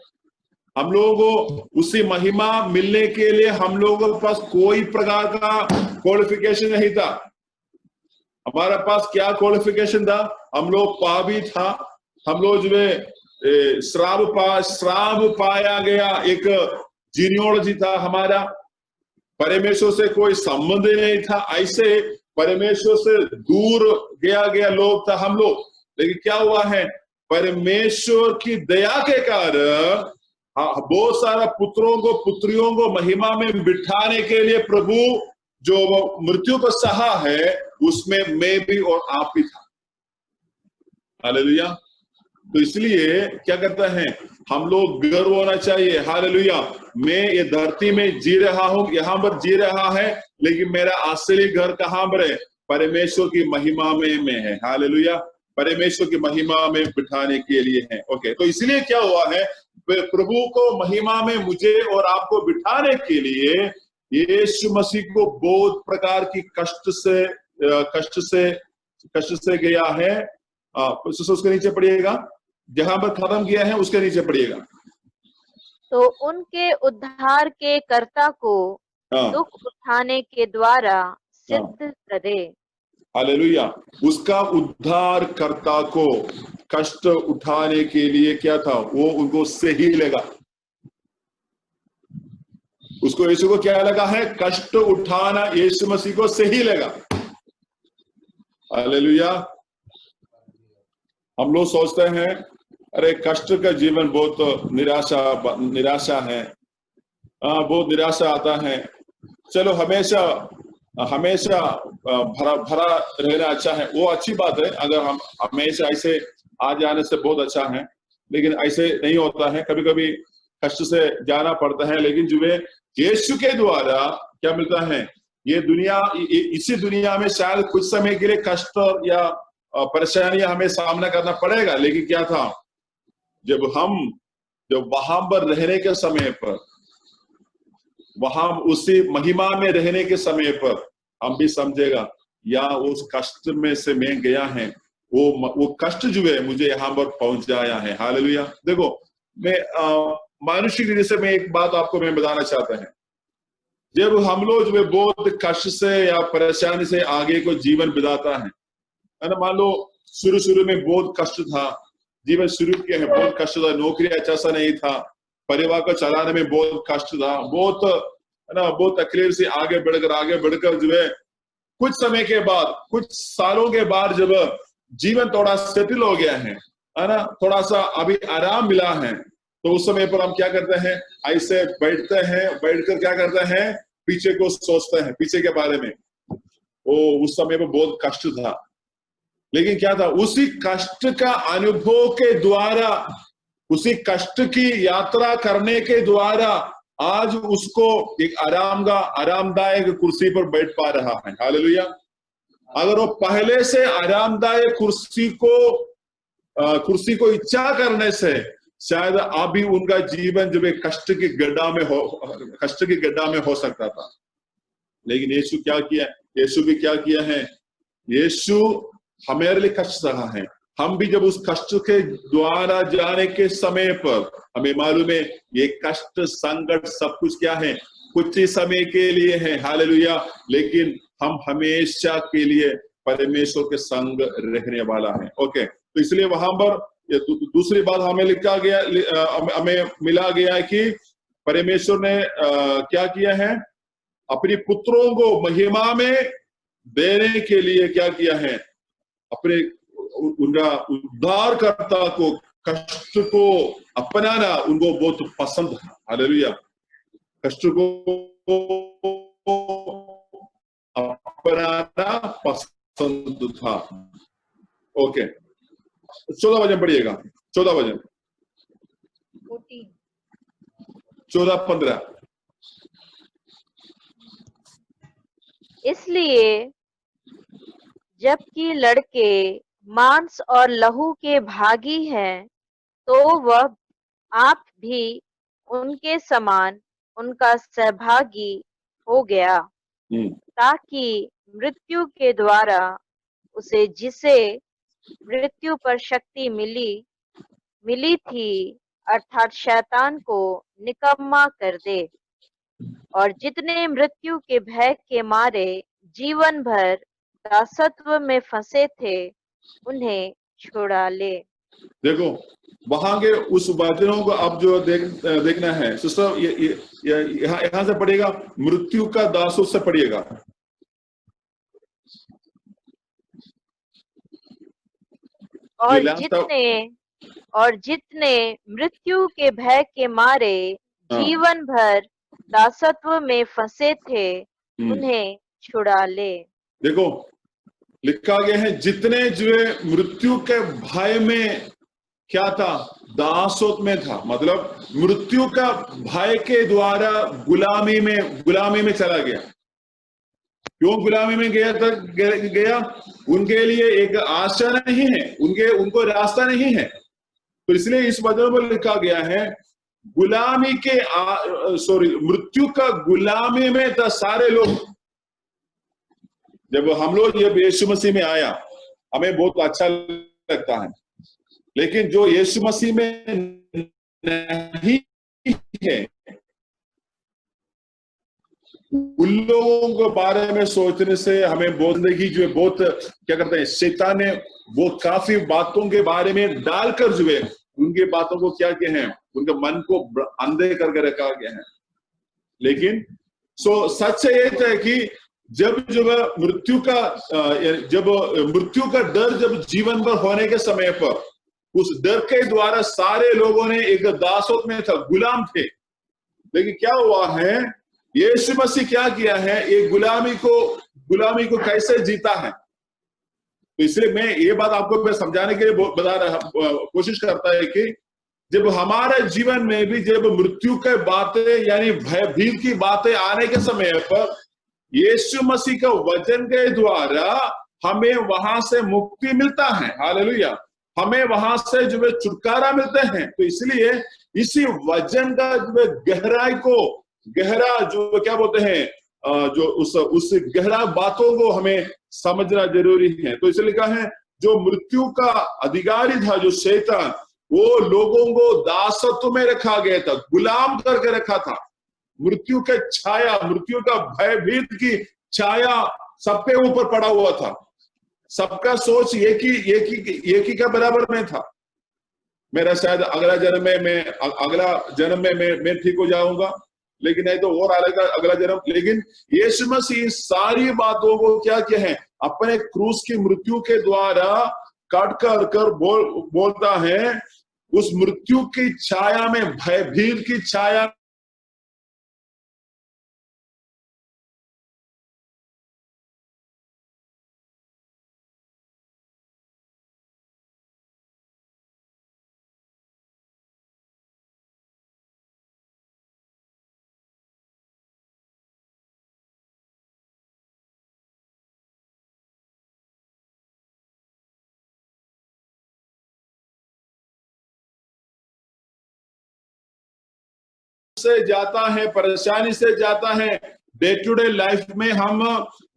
हम लोगों को उसी महिमा मिलने के लिए हम लोगों के पास कोई प्रकार का क्वालिफिकेशन नहीं था। हमारे पास क्या क्वालिफिकेशन था, हम लोग पापी था, हम लोग जो है श्राप पाया गया, एक जीनियोलॉजी था हमारा, परमेश्वर से कोई संबंध नहीं था, ऐसे परमेश्वर से दूर गया लोग था हम लोग। लेकिन क्या हुआ है, परमेश्वर की दया के कारण बहुत सारा पुत्रों को पुत्रियों को महिमा में बिठाने के लिए प्रभु जो मृत्यु को सहा है, उसमें मैं भी और आप भी था। हालेलुया। तो इसलिए क्या करता है, हम लोग गर्व होना चाहिए। हालेलुया। मैं ये धरती में जी रहा हूं, यहां पर जी रहा है, लेकिन मेरा असली घर कहां पर है, परमेश्वर की महिमा में है। हालेलुया। परमेश्वर की महिमा में बिठाने के लिए है। ओके, तो इसलिए क्या हुआ है, प्रभु को महिमा में मुझे और आपको बिठाने के लिए यीशु मसीह को बहुत प्रकार की कष्ट से गया है। उसके नीचे पढ़िएगा, जहां पर खत्म किया है उसके नीचे पढ़िएगा। तो उनके उद्धार के कर्ता को दुख उठाने के द्वारा सिद्ध करे। हालेलुया। उसका उद्धार कर्ता को कष्ट उठाने के लिए क्या था, वो उनको सही लगा। उसको यीशु को क्या लगा है, कष्ट उठाना यीशु मसीह को सही लगा। हालेलुया। हम लोग सोचते हैं अरे कष्ट का जीवन बहुत निराशा है, बहुत निराशा आता है, चलो हमेशा भरा रहना अच्छा है। वो अच्छी बात है, अगर हम हमेशा ऐसे आ जाने से बहुत अच्छा है, लेकिन ऐसे नहीं होता है, कभी कभी कष्ट से जाना पड़ता है। लेकिन जो है यीशु के द्वारा क्या मिलता है, ये दुनिया, इसी दुनिया में शायद कुछ समय के लिए कष्ट या परेशानियां हमें सामना करना पड़ेगा, लेकिन क्या था, जब वहां पर रहने के समय पर, वहां उसी महिमा में रहने के समय पर हम भी समझेगा या उस कष्ट में से मैं गया है, वो कष्ट जो है मुझे यहाँ पर पहुंचाया है। हालेलुया। देखो, मैं मानुषिक रीति से मैं एक बात आपको मैं बताना चाहता है, जब हम लोग जो है बहुत कष्ट से या परेशानी से आगे को जीवन बिताता है ना, मान लो शुरू में बहुत कष्ट था, जीवन शुरू किया है बहुत कष्ट था, नौकरी अच्छा सा नहीं था, परिवार को चलाने में बहुत कष्ट था, बहुत है ना, बहुत तकलीफ से आगे बढ़कर जो है कुछ समय के बाद, कुछ सालों के बाद जब जीवन थोड़ा सेटल हो गया है ना, थोड़ा सा अभी आराम मिला है, तो उस समय पर हम क्या करते हैं, ऐसे बैठकर क्या करते हैं, पीछे को सोचते हैं, पीछे के बारे में। उस समय पर बहुत कष्ट था, लेकिन क्या था, उसी कष्ट का अनुभव के द्वारा, उसी कष्ट की यात्रा करने के द्वारा आज उसको एक आरामदायक कुर्सी पर बैठ पा रहा है। हालेलुया। अगर वो पहले से आरामदायक कुर्सी को इच्छा करने से शायद अभी उनका जीवन जब कष्ट की गड्ढा में हो सकता था। लेकिन यीशु क्या किया, यीशु भी क्या किया है, यीशु हमारे लिए कष्ट सहा है। हम भी जब उस कष्ट के द्वारा जाने के समय पर हमें मालूम है ये कष्ट संकट सब कुछ क्या है, कुछ ही समय के लिए है। हालेलुया। लेकिन हम हमेशा के लिए परमेश्वर के संग रहने वाला है। ओके, तो इसलिए वहां पर दूसरी बात हमें लिखा गया, हमें मिला गया कि परमेश्वर ने क्या किया है, अपने पुत्रों को महिमा में देने के लिए क्या किया है, अपने उनका उद्धारकर्ता को कष्ट को अपनाना उनको बहुत पसंद था। हालेलुया। कष्ट को अपनाना पसंद था। ओके, 14 वचन पढ़िएगा। 14 वचन, 14-15। इसलिए जबकि लड़के मांस और लहू के भागी हैं, तो वह आप भी उनके समान उनका सहभागी हो गया, ताकि मृत्यु के द्वारा उसे जिसे मृत्यु पर शक्ति मिली थी, अर्थात शैतान को निकम्मा कर दे, और जितने मृत्यु के भय के मारे जीवन भर दासत्व में फंसे थे, उन्हें छुड़ा ले। देखो वहां के उस वचनों को अब जो देखना है सिस्टर, यहाँ से पढ़िएगा, मृत्यु का दासों से पढ़िएगा। और जितने मृत्यु के भय के मारे जीवन भर दासत्व में फंसे थे, उन्हें छुड़ा ले। देखो लिखा गया है, जितने जो मृत्यु के भय में क्या था, दासत्व में था, मतलब मृत्यु का भय के द्वारा गुलामी में चला गया। क्यों गुलामी में गया? उनके लिए एक आशा नहीं है, उनको रास्ता नहीं है। तो इसलिए इस वचन में लिखा गया है, मृत्यु का गुलामी में था सारे लोग। जब हम लोग ये यीशु मसीह में आया, हमें बहुत अच्छा लगता है, लेकिन जो यीशु मसीह में नहीं है, उन लोगों के बारे में सोचने से हमें जिंदगी जो है बहुत क्या करते हैं, शैतान ने वो काफी बातों के बारे में डालकर जो है उनके बातों को क्या किए हैं, उनके मन को अंधे करके रखा गया है। लेकिन सच ये है कि जब मृत्यु का डर जब जीवन भर होने के समय पर, उस डर के द्वारा सारे लोगों ने एक दासत्व में था, गुलाम थे। लेकिन क्या हुआ है, यीशु मसीह क्या किया है, एक गुलामी को कैसे जीता है। तो इसलिए मैं ये बात आपको समझाने के लिए कोशिश करता है कि जब हमारे जीवन में भी जब मृत्यु के बातें यानी भयभीत की बातें आने के समय पर यीशु मसीह का वचन के द्वारा हमें वहां से मुक्ति मिलता है। हालेलुया। हमें वहां से जो है छुटकारा मिलते हैं। तो इसलिए इसी वचन का जो गहरा जो क्या बोलते हैं, जो उस गहरा बातों को हमें समझना जरूरी है। तो इसलिए लिखा है, जो मृत्यु का अधिकारी था, जो शैतान, वो लोगों को दासत्व में रखा गया था, गुलाम करके रखा था। मृत्यु के छाया, मृत्यु का भयभीत की छाया सब पे ऊपर पड़ा हुआ था। सबका सोच एक ही का बराबर में था, मेरा शायद अगला जन्म में मैं ठीक हो जाऊंगा, लेकिन नहीं तो और अगला जन्म। लेकिन यीशु मसीह सारी बातों को क्या किया है, अपने क्रूस की मृत्यु के द्वारा काट कर बोलता है, उस मृत्यु की छाया में, भयभीत की छाया से जाता है, परेशानी से जाता है। डे टू डे लाइफ में हम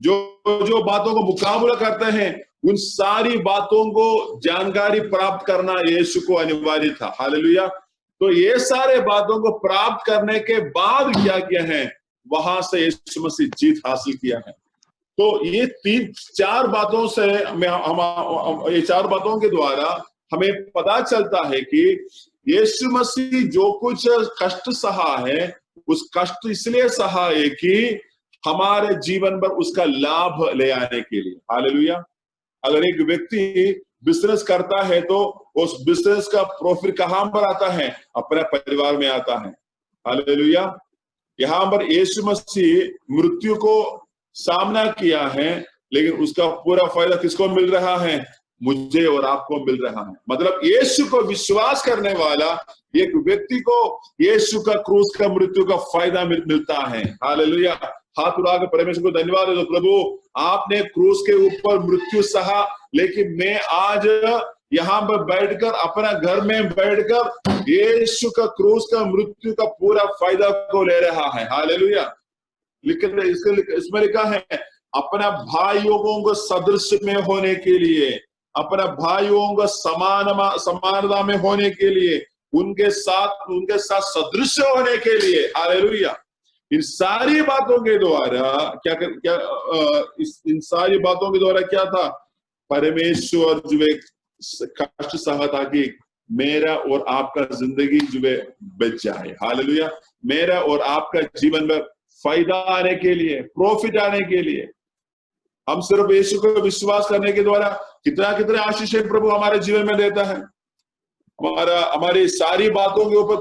जो बातों को मुकाबला करते हैं, उन सारी बातों को जानकारी प्राप्त करना यीशु को अनिवार्य था। हालेलुया। तो ये सारे बातों को प्राप्त करने के बाद क्या किया है, वहां से यीशु मसीह जीत हासिल किया है। तो ये 3-4 बातों से ये 4 बातों के द्वारा हमें पता चलता है कि यीशु मसीह जो कुछ कष्ट सहा है, उस कष्ट इसलिए सहा है कि हमारे जीवन पर उसका लाभ ले आने के लिए। हालेलुया। अगर एक व्यक्ति बिजनेस करता है तो उस बिजनेस का प्रॉफिट कहां पर आता है? अपने परिवार में आता है। हालेलुया। यहां पर यीशु मसीह मृत्यु को सामना किया है, लेकिन उसका पूरा फायदा किसको मिल रहा है? मुझे और आपको मिल रहा है। मतलब यीशु को विश्वास करने वाला एक व्यक्ति को यीशु का क्रूस का मृत्यु का फायदा मिलता है। हालेलुया। हाथ उठा के परमेश्वर को धन्यवाद दो, प्रभु आपने क्रूस के ऊपर मृत्यु सहा, लेकिन मैं आज यहाँ पर बैठकर अपना घर में बैठकर यीशु का क्रूस का मृत्यु का पूरा फायदा को ले रहा है। हालेलुया। लेकिन इसमें लिखा है अपना भाइयों को सदृश में होने के लिए, अपना भाइयों को समानता में होने के लिए, उनके साथ सदृश होने के लिए। हालेलुया। इन सारी बातों के द्वारा इन सारी बातों के द्वारा क्या था? परमेश्वर जो एक कष्ट सहा था कि मेरा और आपका जिंदगी जो है बच जाए। हालेलुया। मेरा और आपका जीवन में फायदा आने के लिए, प्रॉफिट आने के लिए, हम सिर्फ यीशु को विश्वास करने के द्वारा कितना आशीष प्रभु हमारे जीवन में देता है। हमारी सारी बातों के ऊपर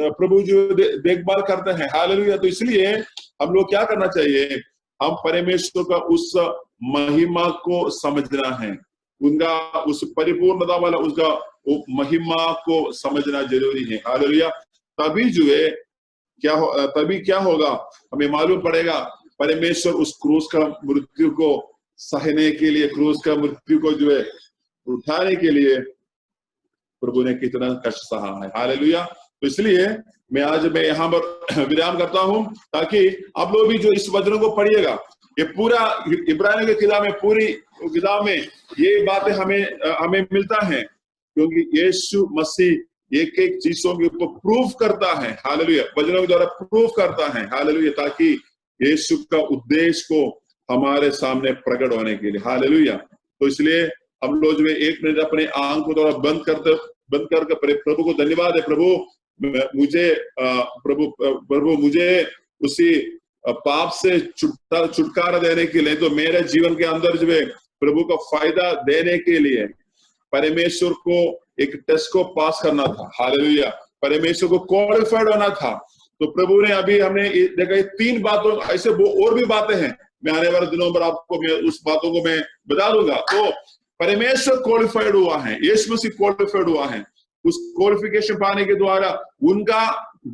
प्रभु जो देखभाल करते हैं। हालेलुया। तो इसलिए हम लोग क्या करना चाहिए? हम परमेश्वर का उस महिमा को समझना है, उनका उस परिपूर्णता वाला उसका महिमा को समझना जरूरी है। हालेलुया। तभी जो है तभी क्या होगा? हमें मालूम पड़ेगा परमेश्वर उस क्रूस का मृत्यु को सहने के लिए, क्रूस का मृत्यु को जो है उठाने के लिए प्रभु ने कितना कष्ट सहा है। हालेलुया। तो इसलिए मैं यहाँ पर विराम करता हूं, ताकि आप लोग भी जो इस वचनों को पढ़िएगा, ये पूरा इब्रानियों की किताब में, पूरी किताब में ये बातें हमें मिलता है, क्योंकि यीशु मसीह एक एक चीजों के ऊपर प्रूफ करता है। हालेलुया। वचनों के द्वारा प्रूफ करता है। हालेलुया। ताकि यीशु का उद्देश्य को हमारे सामने प्रकट होने के लिए। हालेलुया। तो इसलिए हम लोग जो 1 मिनट अपने आंख को थोड़ा बंद करके प्रभु को धन्यवाद है। प्रभु मुझे उसी पाप से छुटकारा देने के लिए, तो मेरे जीवन के अंदर जो है प्रभु का फायदा देने के लिए परमेश्वर को एक टेस्ट को पास करना था। हालेलुया। परमेश्वर को क्वालिफाइड होना था। तो प्रभु ने अभी हमने देखा 3 बातों, ऐसे और भी बातें हैं, मैं आने वाले दिनों पर आपको मैं उस बातों को मैं बता दूंगा। तो परमेश्वर क्वालिफाइड हुआ है, यीशु मसीह क्वालिफाइड हुआ है। उस क्वालिफिकेशन पाने के द्वारा उनका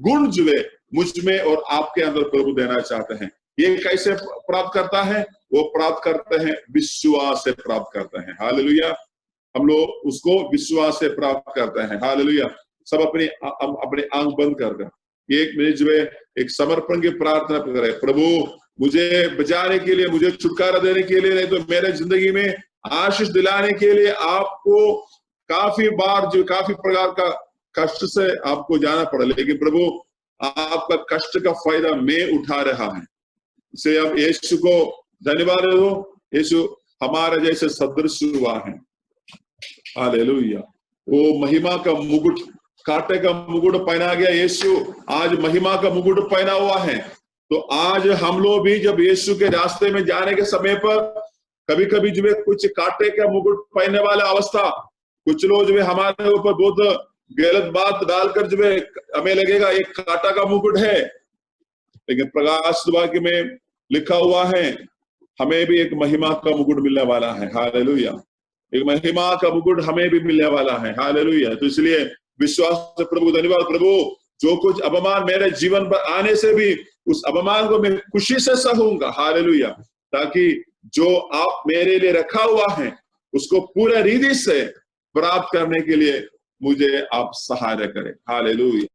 गुण जो है मुझ में और आपके अंदर प्रभु देना चाहते हैं। ये कैसे प्राप्त करता है? वो प्राप्त करते हैं विश्वास से प्राप्त करते हैं। हालेलुया। हम लोग उसको विश्वास से प्राप्त करते हैं। हालेलुया। सब अपने आंख बंद कर दें, 1 मिनट जो है एक समर्पण की प्रार्थना करें। प्रभु मुझे बचाने के लिए, मुझे छुटकारा देने के लिए, नहीं तो मेरे जिंदगी में आशीष दिलाने के लिए आपको काफी प्रकार का कष्ट से आपको जाना पड़ा, लेकिन प्रभु आपका कष्ट का फायदा मैं उठा रहा है। इसे आप यीशु को धन्यवाद दो। यीशु हमारा जैसे सदृश हुआ है। हालेलुया। वो महिमा का मुकुट, कांटे का मुकुट पहना गया यीशु आज महिमा का मुकुट पहना हुआ है। तो आज हम लोग भी जब यीशु के रास्ते में जाने के समय पर कभी कभी जो है कुछ कांटे का मुकुट पहनने वाला अवस्था, कुछ लोग जो है हमारे ऊपर बहुत गलत बात डालकर जो है हमें लगेगा एक कांटा का मुकुट है, लेकिन प्रकाश वाक्य में लिखा हुआ है हमें भी एक महिमा का मुकुट मिलने वाला है। हालेलुया। एक महिमा का मुकुट हमें भी मिलने वाला है। हालेलुया। तो इसलिए विश्वास से प्रभु धन्यवाद। प्रभु जो कुछ अपमान मेरे जीवन पर आने से भी उस अपमान को मैं खुशी से सहूंगा। हालेलुया। ताकि जो आप मेरे लिए रखा हुआ है उसको पूरा रीति से प्राप्त करने के लिए मुझे आप सहायता करें। हालेलुया।